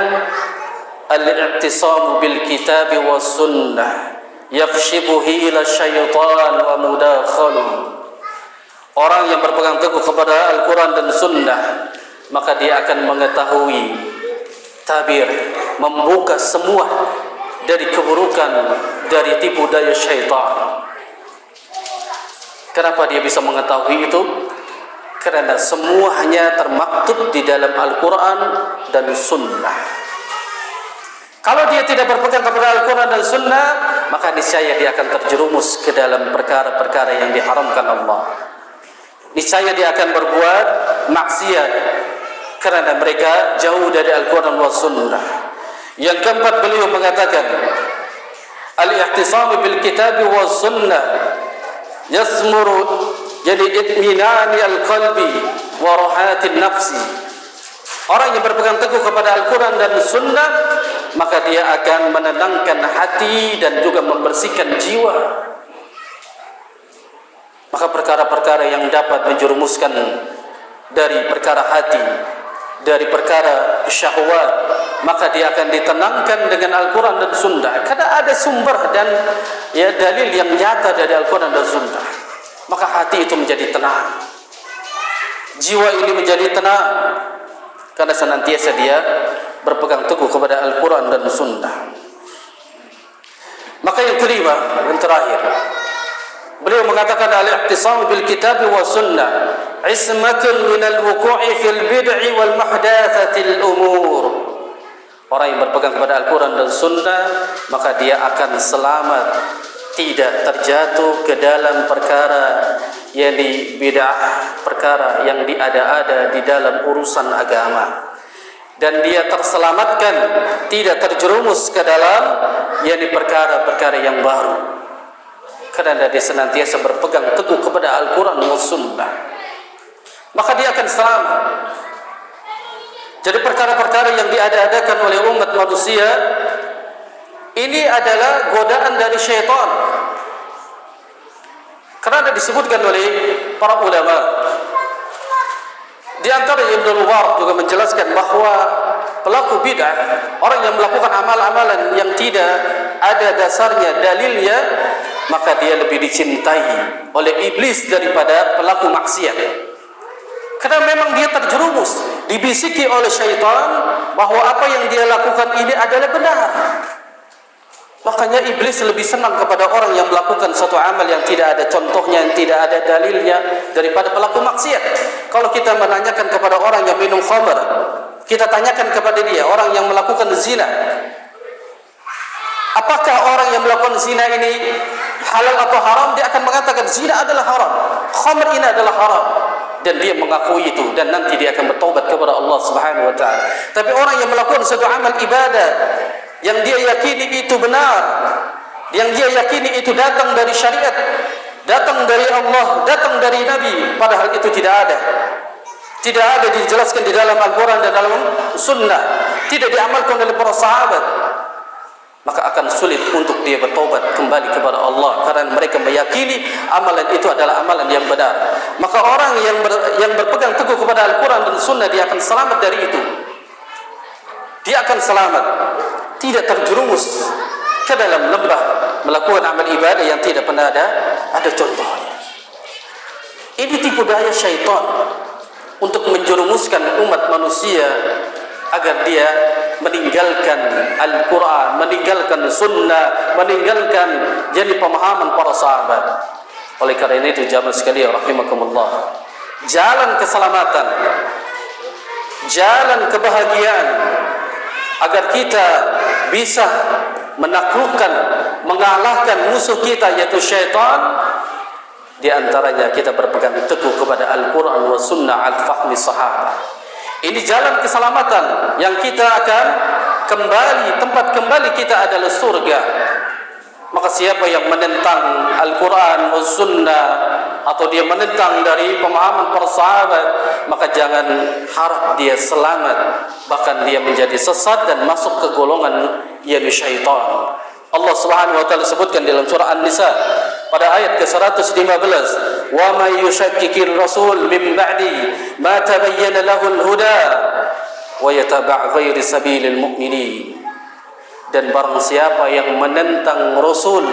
al-i'tisamu bil Kitab wa Sunnah yakshibu hila syaitan wa mudakhalu. Orang yang berpegang teguh kepada Al-Quran dan Sunnah, maka dia akan mengetahui tabir, membuka semua dari keburukan, dari tipu daya syaitan. Kenapa dia bisa mengetahui itu? Karena semuanya termaktub di dalam Al-Quran dan Sunnah. Kalau dia tidak berpegang kepada Al-Quran dan Sunnah, maka niscaya dia akan terjerumus ke dalam perkara-perkara yang diharamkan Allah. Niscaya dia akan berbuat maksiat karena mereka jauh dari Al-Quran wa Sunnah. Yang keempat, beliau mengatakan al-i'tisam bil Kitab wa Sunnah yasmuru jadi itminani al-qalbi wa rahatin nafsi. Orang yang berpegang teguh kepada Al-Quran dan Sunnah, maka dia akan menenangkan hati dan juga membersihkan jiwa. Maka perkara-perkara yang dapat menjerumuskan dari perkara hati, dari perkara syahwat, maka dia akan ditenangkan dengan Al-Quran dan Sunnah. Karena ada sumber dan dalil yang nyata dari Al-Quran dan Sunnah, maka hati itu menjadi tenang, jiwa ini menjadi tenang, karena senantiasa dia berpegang teguh kepada Al-Quran dan Sunnah. Maka yang kelima, yang terakhir, beliau mengatakan al-i'tisam bil kitab wa sunnah ismatun minal wuqu'i fil bid'i wal muhdatsatil umur. Orang yang berpegang kepada Al-Quran dan Sunnah, maka dia akan selamat, tidak terjatuh ke dalam perkara yang di bid'ah, perkara yang diada-ada di dalam urusan agama, dan dia terselamatkan, tidak terjerumus ke dalam yang di perkara-perkara yang baru, karena dia senantiasa berpegang teguh kepada Al-Quran dan Sunnah, maka dia akan selamat. Jadi perkara-perkara yang diada-adakan oleh umat manusia ini adalah godaan dari syaitan. Karena disebutkan oleh para ulama, di antara Ibnu Mubarak juga menjelaskan bahwa pelaku bid'ah, orang yang melakukan amal-amalan yang tidak ada dasarnya, dalilnya, maka dia lebih dicintai oleh iblis daripada pelaku maksiat. Karena memang dia terjerumus, dibisiki oleh syaitan bahwa apa yang dia lakukan ini adalah benar. Makanya iblis lebih senang kepada orang yang melakukan suatu amal yang tidak ada contohnya, yang tidak ada dalilnya, daripada pelaku maksiat. Kalau kita menanyakan kepada orang yang minum khamr, kita tanyakan kepada dia, orang yang melakukan zina, apakah orang yang melakukan zina ini halal atau haram? Dia akan mengatakan zina adalah haram, khamr ini adalah haram, dan dia mengakui itu, dan nanti dia akan bertaubat kepada Allah Subhanahu wa taala. Tapi orang yang melakukan suatu amal ibadah yang dia yakini itu benar, yang dia yakini itu datang dari syariat, datang dari Allah, datang dari Nabi, padahal itu tidak ada dijelaskan di dalam Al-Quran dan dalam Sunnah, tidak diamalkan oleh para sahabat, maka akan sulit untuk dia bertobat kembali kepada Allah, karena mereka meyakini amalan itu adalah amalan yang benar. Maka orang yang berpegang teguh kepada Al-Quran dan Sunnah, dia akan selamat dari itu. Dia akan selamat, tidak terjerumus ke dalam lembah melakukan amal ibadah yang tidak pernah ada contohnya. Ini tipu daya syaitan untuk menjerumuskan umat manusia agar dia meninggalkan Al-Quran, meninggalkan Sunnah, meninggalkan jadi pemahaman para sahabat. Oleh karena itu jamaah sekalian rahimakumullah, jalan keselamatan, jalan kebahagiaan, agar kita bisa menaklukkan, mengalahkan musuh kita yaitu syaitan, di antaranya kita berpegang teguh kepada Al-Quran wa Sunnah al-fahmi sahabat. Ini jalan keselamatan yang kita akan kembali, tempat kembali kita adalah surga. Maka siapa yang menentang Al-Quran wa Sunnah, atau dia menentang dari pemahaman para sahabat, maka jangan harap dia selamat, bahkan dia menjadi sesat dan masuk ke golongan yang syaitan. Allah Subhanahu wa taala sebutkan dalam surah An-Nisa pada ayat ke-115, "Wa may yushakkikir rasul min ba'di ma tabayyana lahul huda wa yataba' ghairi sabilil mu'minin." Dan barang siapa yang menentang Rasul,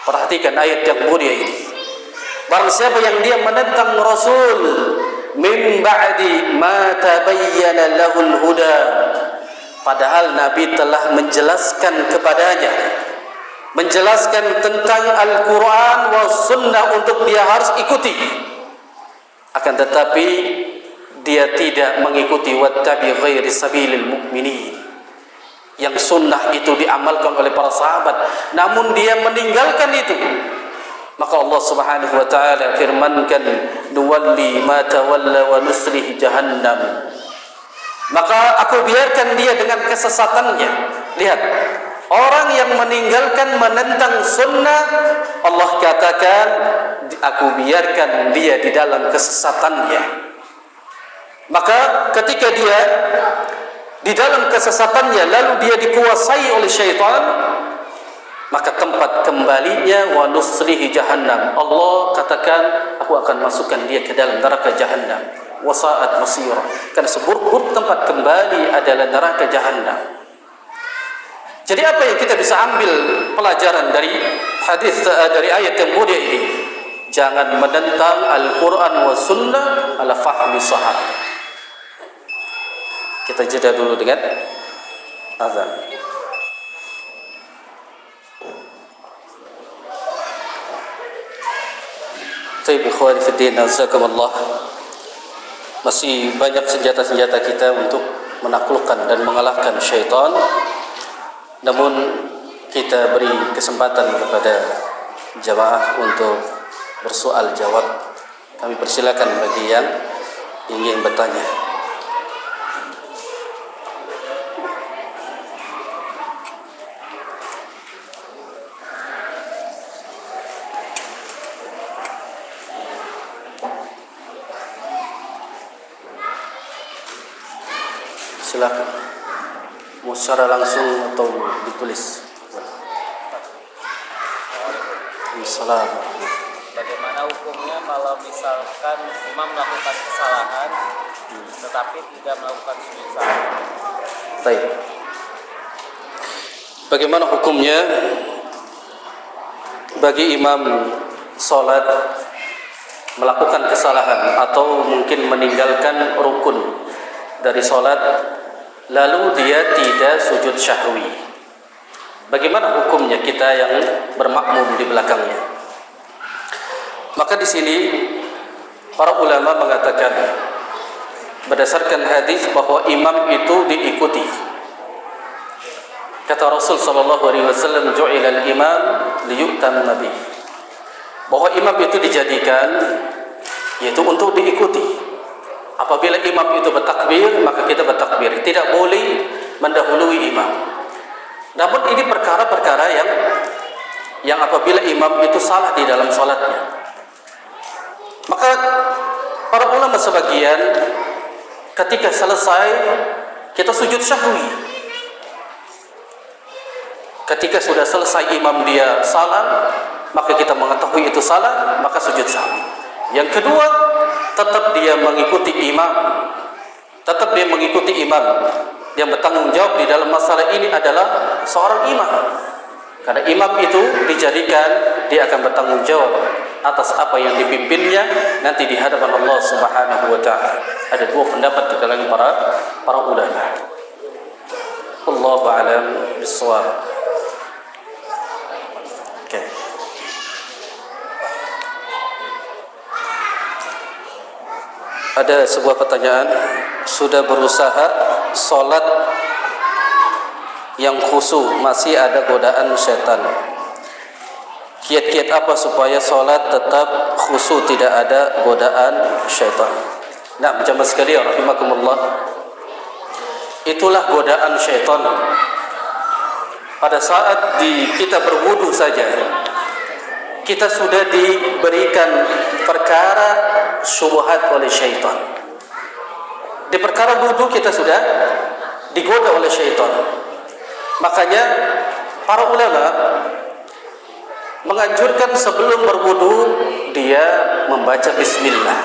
perhatikan ayat yang mulia ini, barang siapa yang dia menentang Rasul min ba'di ma tabayyana lahul huda, padahal Nabi telah menjelaskan kepadanya, menjelaskan tentang Al-Quran wa Sunnah untuk dia harus ikuti, akan tetapi dia tidak mengikuti wattabi ghairi sabilil mu'minin, yang sunnah itu diamalkan oleh para sahabat, namun dia meninggalkan itu, maka Allah Subhanahu wa taala firmankan, nuwalli ma tawalla wa nuslihi jahannam, maka aku biarkan dia dengan kesesatannya. Lihat, orang yang meninggalkan, menentang sunnah, Allah katakan aku biarkan dia di dalam kesesatannya. Maka ketika dia di dalam kesesatannya lalu dia dikuasai oleh syaitan, maka tempat kembalinya wa nuslihi jahannam. Allah katakan, aku akan masukkan dia ke dalam neraka jahannam. Wa sa'at masira. Karena seburuk-buruk tempat kembali adalah neraka jahannam. Jadi apa yang kita bisa ambil pelajaran dari hadis, dari ayat yang mulia ini? Jangan menentang Al-Quran wa Sunnah ala fahmi sahabat. Kita jeda dulu dengan azan. Baik, ikhwani fi din, jazakumullah. Masih banyak senjata-senjata kita untuk menaklukkan dan mengalahkan syaitan. Namun kita beri kesempatan kepada jamaah untuk bersoal jawab. Kami persilakan bagi yang ingin bertanya. Silakan. Mau secara langsung atau ditulis? Assalamualaikum. Bagaimana hukumnya kalau misalkan imam melakukan kesalahan tetapi tidak melakukan sujud sahwi? Baik. Bagaimana hukumnya bagi imam salat melakukan kesalahan atau mungkin meninggalkan rukun dari salat lalu dia tidak sujud syahwi? Bagaimana hukumnya kita yang bermakmum di belakangnya? Maka di sini para ulama mengatakan berdasarkan hadis bahwa imam itu diikuti. Kata Rasul sallallahu alaihi wasallam, "Ju'ilal imam liyu'tamma bih." Bahwa imam itu dijadikan yaitu untuk diikuti. Apabila imam itu bertakbir, maka kita bertakbir. Tidak boleh mendahului imam. Namun ini perkara-perkara yang apabila imam itu salah di dalam salatnya, maka para ulama sebagian ketika selesai kita sujud syahwi. Ketika sudah selesai imam dia salam, maka kita mengetahui itu salah, maka sujud syahwi. Yang kedua, tetap dia mengikuti imam. Tetap dia mengikuti imam. Yang bertanggung jawab di dalam masalah ini adalah seorang imam. Karena imam itu dijadikan dia akan bertanggung jawab atas apa yang dipimpinnya nanti di hadapan Allah Subhanahu wa taala. Ada dua pendapat di kalangan para ulama. Wallahu a'lam bissawab. Oke. Ada sebuah pertanyaan, sudah berusaha salat yang khusyuk masih ada godaan syaitan. Kiat-kiat apa supaya salat tetap khusyuk, tidak ada godaan syaitan? Nah, jemaah sekalian rahimakumullah, itulah godaan syaitan. Pada saat kita berwudu saja, kita sudah diberikan perkara syubhat oleh syaitan. Di perkara wudu kita sudah digoda oleh syaitan. Makanya para ulama menganjurkan sebelum berwudu dia membaca bismillah.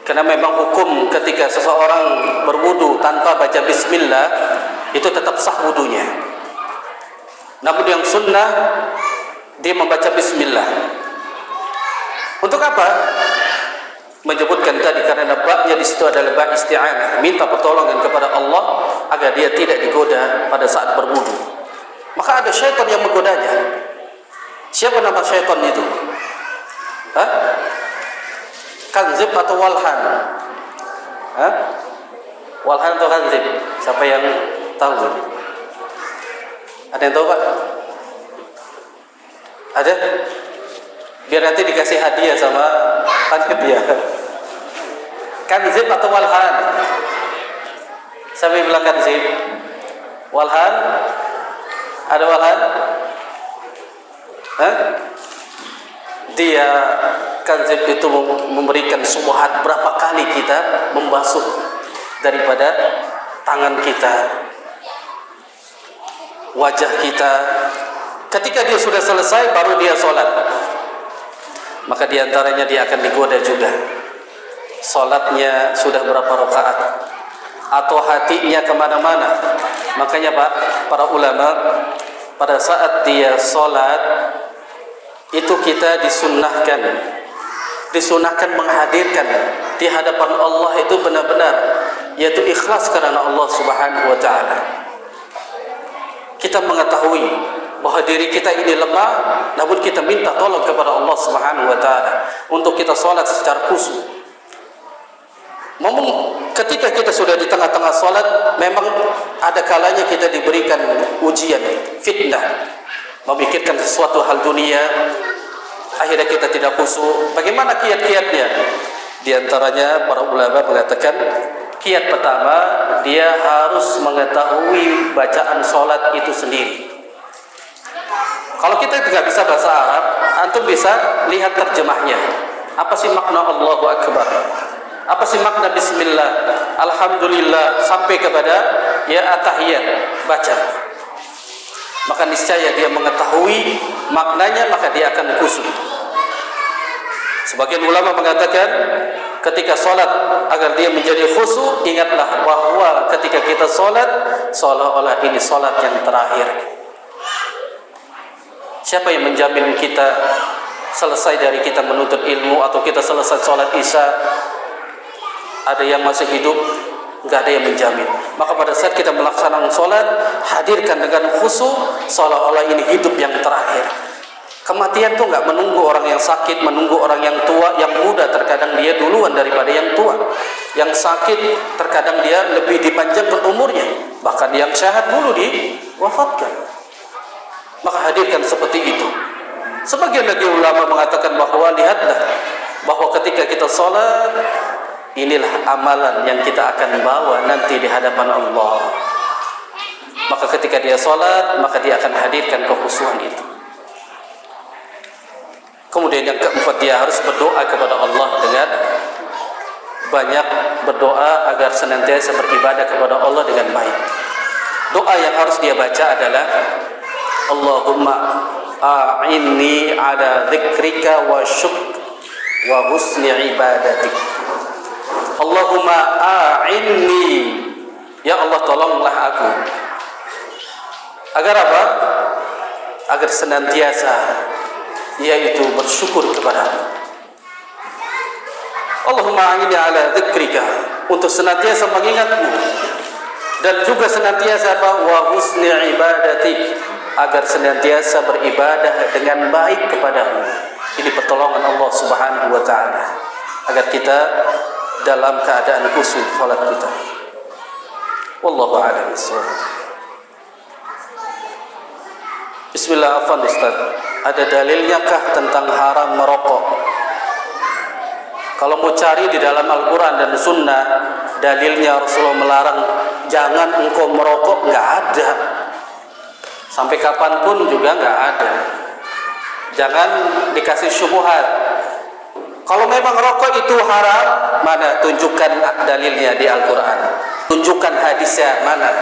Karena memang hukum ketika seseorang berwudu tanpa baca bismillah itu tetap sah wudunya. Namun yang sunnah dia membaca bismillah. Untuk apa? Menyebutkan tadi karena babnya di situ adalah bab isti'anah, minta pertolongan kepada Allah agar dia tidak digoda pada saat berwudu. Maka ada syaitan yang menggodanya. Siapa nama syaitan itu? Kanzib atau walhan? Walhan atau kanzib? Siapa yang tahu? Ada yang tahu, Pak? Ada? Biar nanti dikasih hadiah sama panitia. Kanzib atau walhan? Siapa yang bilang kanzib? Walhan? Ada walhan? dia kadzib itu memberikan syubhat, berapa kali kita membasuh daripada tangan kita, wajah kita. Ketika dia sudah selesai baru dia sholat, maka diantaranya dia akan digoda juga. Sholatnya sudah berapa rakaat, atau hatinya kemana-mana. Makanya Pak, para ulama pada saat dia sholat itu kita disunahkan menghadirkan di hadapan Allah itu benar-benar, yaitu ikhlas karena Allah Subhanahu wa Ta'ala. Kita mengetahui bahwa diri kita ini lemah, namun kita minta tolong kepada Allah Subhanahu wa Ta'ala untuk kita sholat secara khusyuk. Ketika kita sudah di tengah-tengah sholat, memang ada kalanya kita diberikan ujian, fitnah, memikirkan sesuatu hal dunia, akhirnya kita tidak khusyuk. Bagaimana kiat-kiatnya? Di antaranya para ulama mengatakan, kiat pertama, dia harus mengetahui bacaan sholat itu sendiri. Kalau kita tidak bisa bahasa Arab, antum bisa lihat terjemahnya. Apa sih makna Allahu Akbar? Apa sih makna Bismillah, Alhamdulillah, sampai kepada ya at-tahiyat, baca. Maka niscaya dia mengetahui maknanya, maka dia akan khusyuk. Sebagian ulama mengatakan ketika sholat agar dia menjadi khusyuk, ingatlah bahwa ketika kita sholat seolah-olah ini sholat yang terakhir. Siapa yang menjamin kita selesai dari kita menuntut ilmu atau kita selesai sholat isya ada yang masih hidup? Enggak ada yang menjamin. Maka pada saat kita melaksanakan sholat, hadirkan dengan khusyuk seolah-olah ini hidup yang terakhir. Kematian itu enggak menunggu orang yang sakit, menunggu orang yang tua, yang muda terkadang dia duluan daripada yang tua. Yang sakit terkadang dia lebih dipanjangkan umurnya, bahkan yang sehat dulu diwafatkan. Maka hadirkan seperti itu. Sebagian lagi ulama mengatakan bahwa lihatlah bahwa ketika kita sholat, inilah amalan yang kita akan bawa nanti di hadapan Allah. Maka ketika dia sholat, maka dia akan hadirkan kekhusyuan itu. Kemudian yang keempat, dia harus berdoa kepada Allah dengan banyak berdoa agar senantiasa beribadah kepada Allah dengan baik. Doa yang harus dia baca adalah Allahumma a'inni ala dzikrika wa syukr wa husni ibadatik. Allahumma a'inni, ya Allah tolonglah aku. Agar apa? Agar senantiasa yaitu bersyukur kepada-Mu. Allahumma a'inni ala dzikrika, untuk senantiasa mengingat-Mu, dan juga senantiasa apa? Wa husni ibadatik, agar senantiasa beribadah dengan baik kepada-Mu. Ini pertolongan Allah Subhanahu wa Ta'ala agar kita dalam keadaan khusyuk salat kita. Wallahu a'lam bishawab. Bismillah, afwan Ustaz. Ada dalilnya kah tentang haram merokok? Kalau mau cari di dalam Al-Quran dan Sunnah, dalilnya Rasulullah melarang jangan engkau merokok, nggak ada. Sampai kapanpun juga nggak ada. Jangan dikasih syubhat. Kalau memang rokok itu haram, mana? Tunjukkan dalilnya di Al-Quran. Tunjukkan hadisnya mana?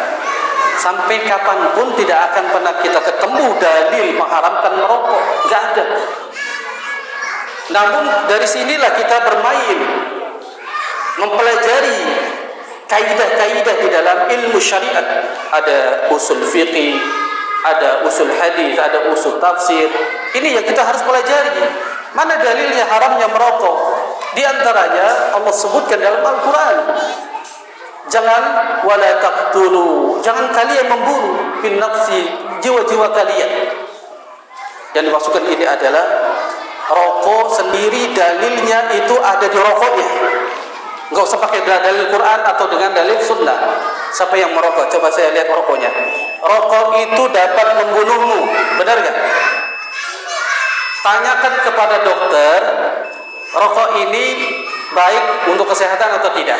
Sampai kapanpun tidak akan pernah kita ketemu dalil mengharamkan merokok. Nggak ada. Namun dari sinilah kita bermain, mempelajari kaidah-kaidah di dalam ilmu syariat. Ada usul fiqih, ada usul hadis, ada usul tafsir. Ini yang kita harus pelajari. Mana dalilnya haramnya merokok? Di antaranya Allah sebutkan dalam Al-Quran. Jangan wala taqtulu, jangan kalian memburu bin nafsi, jiwa-jiwa kalian. Yang dimaksudkan ini adalah rokok sendiri, dalilnya itu ada di rokoknya. Enggak usah pakai dalil Quran atau dengan dalil Sunnah. Siapa yang merokok? Coba saya lihat rokoknya. Rokok itu dapat membunuhmu, benar nggak? Tanyakan kepada dokter, rokok ini baik untuk kesehatan atau tidak?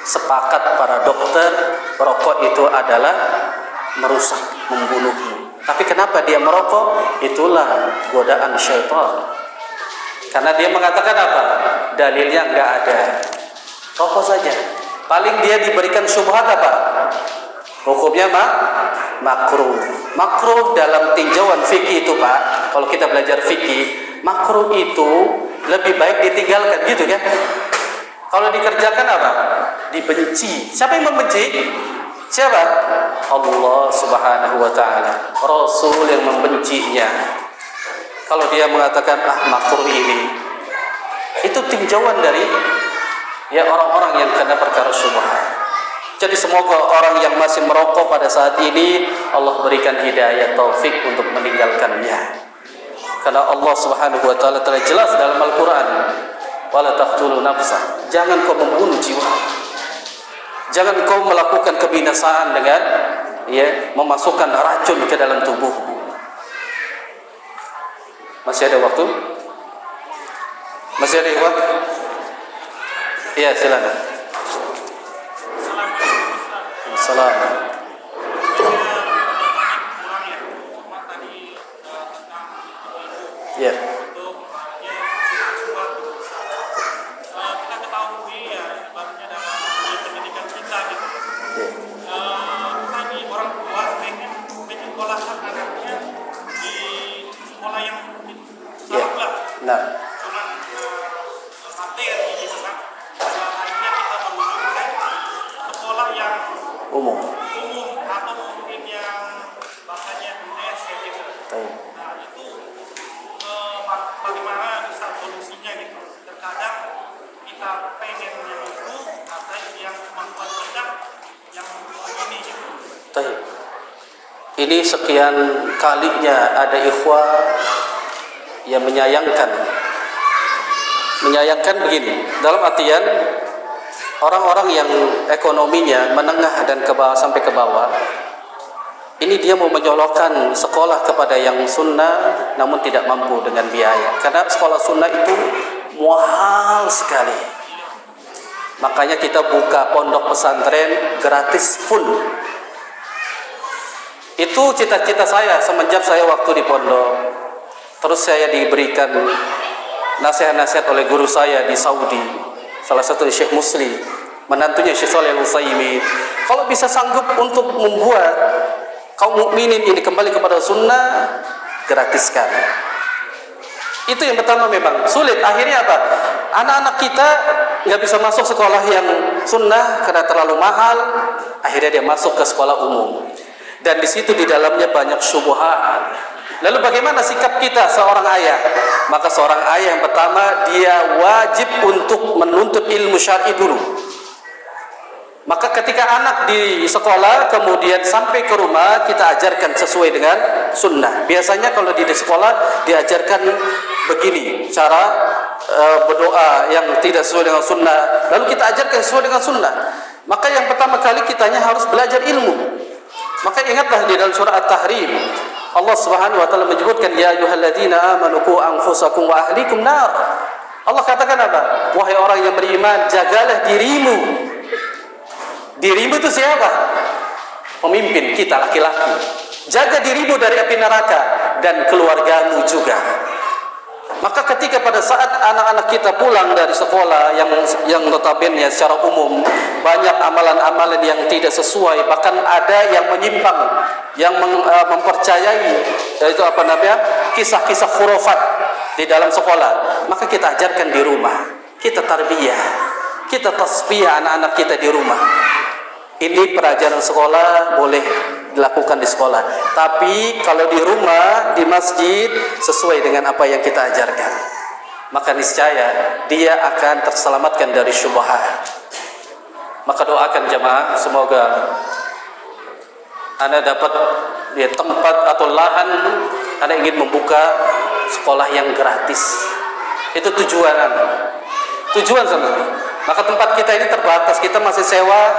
Sepakat para dokter, rokok itu adalah merusak, membunuhmu. Tapi kenapa dia merokok? Itulah godaan syaitan. Karena dia mengatakan apa? Dalilnya enggak ada. Rokok saja. Paling dia diberikan syubhat apa? Hukumnya makruh. Makruh dalam tinjauan fikih itu, Pak. Kalau kita belajar fikih, makruh itu lebih baik ditinggalkan, gitu kan? Kalau dikerjakan apa? Dibenci. Siapa yang membenci? Siapa? Allah Subhanahu wa taala. Rasul yang membencinya. Kalau dia mengatakan makruh ini, itu tinjauan dari ya orang-orang yang kena perkara syubhat. Jadi semoga orang yang masih merokok pada saat ini Allah berikan hidayah taufik untuk meninggalkannya. Karena Allah Subhanahu wa taala telah jelas dalam Al-Qur'an, wala taqtulu nafsa. Jangan kau membunuh jiwa. Jangan kau melakukan kebinasaan dengan memasukkan racun ke dalam tubuhmu. Masih ada waktu? Masih ada waktu? Iya, silakan. Salam. Ya. Kita ketahui ya, sebenarnya dalam pendidikan kita gitu. Tadi orang tua pengen menyekolahkan anaknya di sekolah yang salah lah. Nah. Cuman materi gitu kan. Akhirnya kita merujuk sekolah yang umum atau mungkin yang bahasanya UNES gitu. Nah itu bagaimana bisa solusinya gitu. Terkadang kita pengen menunggu atau yang kemampuan kita yang begini gitu. Ini sekian kalinya ada ikhwah yang menyayangkan begini, dalam artian orang-orang yang ekonominya menengah dan ke bawah sampai ke bawah, ini dia mau menyolokkan sekolah kepada yang sunnah namun tidak mampu dengan biaya. Karena sekolah sunnah itu mahal sekali. Makanya kita buka pondok pesantren gratis full. Itu cita-cita saya semenjak saya waktu di pondok. Terus saya diberikan nasihat-nasihat oleh guru saya di Saudi. Salah satu Syekh Musli, menantunya Syekh Shalih Al-Utsaimin. Kalau bisa sanggup untuk membuat kaum mukminin ini kembali kepada sunnah, gratiskan. Itu yang pertama. Memang sulit. Akhirnya apa? Anak-anak kita nggak bisa masuk sekolah yang sunnah karena terlalu mahal. Akhirnya dia masuk ke sekolah umum. Dan di situ di dalamnya banyak syubhat. Lalu bagaimana sikap kita seorang ayah? Maka seorang ayah yang pertama, dia wajib untuk menuntut ilmu syar'i dulu. Maka ketika anak di sekolah kemudian sampai ke rumah, kita ajarkan sesuai dengan sunnah. Biasanya kalau di sekolah diajarkan begini cara berdoa yang tidak sesuai dengan sunnah, lalu kita ajarkan sesuai dengan sunnah. Maka yang pertama kali kitanya harus belajar ilmu. Maka ingatlah di dalam surah At-Tahrim, Allah Subhanahu wa taala menyebutkan, ya ayyuhalladzina amanu qu anfusakum wa ahlikum nar. Allah katakan apa? Wahai orang yang beriman, jagalah dirimu. Dirimu itu siapa? Pemimpin kita laki-laki. Jaga dirimu dari api neraka dan keluargamu juga. Maka ketika pada saat anak-anak kita pulang dari sekolah yang notabene secara umum banyak amalan-amalan yang tidak sesuai, bahkan ada yang menyimpang, yang mempercayai yaitu kisah-kisah khurafat di dalam sekolah, maka kita ajarkan di rumah, kita tarbiyah, kita tasfiyah anak-anak kita di rumah. Ini pelajaran sekolah boleh dilakukan di sekolah, tapi kalau di rumah, di masjid, sesuai dengan apa yang kita ajarkan, maka niscaya dia akan terselamatkan dari syubhat. Maka doakan jemaah, semoga Anda dapat tempat atau lahan, Anda ingin membuka sekolah yang gratis. Itu tujuan Anda. Tujuan sebenarnya. Maka tempat kita ini terbatas, kita masih sewa.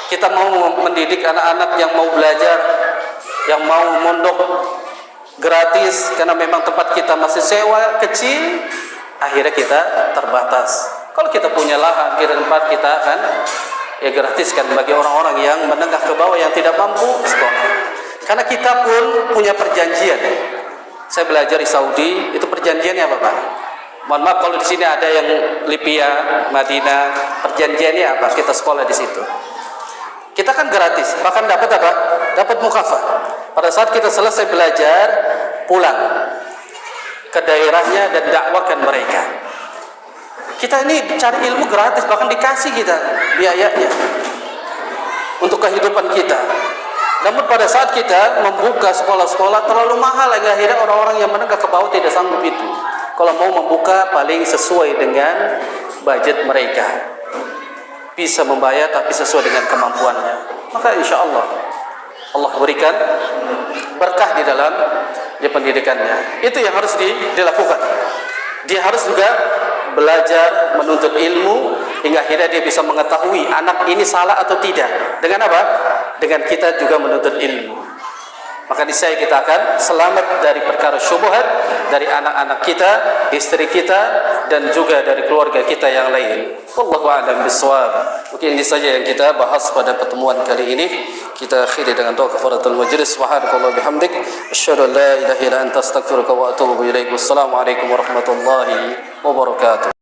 Kita mau mendidik anak-anak yang mau belajar, yang mau mondok gratis, karena memang tempat kita masih sewa kecil, akhirnya kita terbatas. Kalau kita punya lahan, kita tempat, kita akan gratiskan bagi orang-orang yang menengah ke bawah yang tidak mampu sekolah. Karena kita pun punya perjanjian. Saya belajar di Saudi, itu perjanjiannya apa Pak? Mohon maaf kalau di sini ada yang Libya, Madinah, perjanjiannya apa? Kita sekolah di situ. Kita kan gratis, bahkan dapat apa? Dapat mukafah. Pada saat kita selesai belajar, pulang ke daerahnya dan dakwakan mereka. Kita ini cari ilmu gratis, bahkan dikasih kita biayanya untuk kehidupan kita. Namun pada saat kita membuka sekolah-sekolah terlalu mahal, akhirnya orang-orang yang menengah ke bawah tidak sanggup itu. Kalau mau membuka paling sesuai dengan budget mereka, bisa membayar tapi sesuai dengan kemampuannya, maka insya Allah Allah berikan berkah di dalam pendidikannya. Itu yang harus dilakukan. Dia harus juga belajar menuntut ilmu hingga akhirnya dia bisa mengetahui anak ini salah atau tidak. Dengan apa? Dengan kita juga menuntut ilmu. Maka niscaya kita akan selamat dari perkara syubhat dari anak-anak kita, istri kita, dan juga dari keluarga kita yang lain. Wallahu a'lam bishawab. Mungkin ini saja yang kita bahas pada pertemuan kali ini. Kita akhiri dengan doa kafaratul majlis. Subhanallahi bihamdik, asyhadu an la ilaha illa anta, astaghfiruka wa atubu ilaik. Wassalamualaikum warahmatullahi wabarakatuh.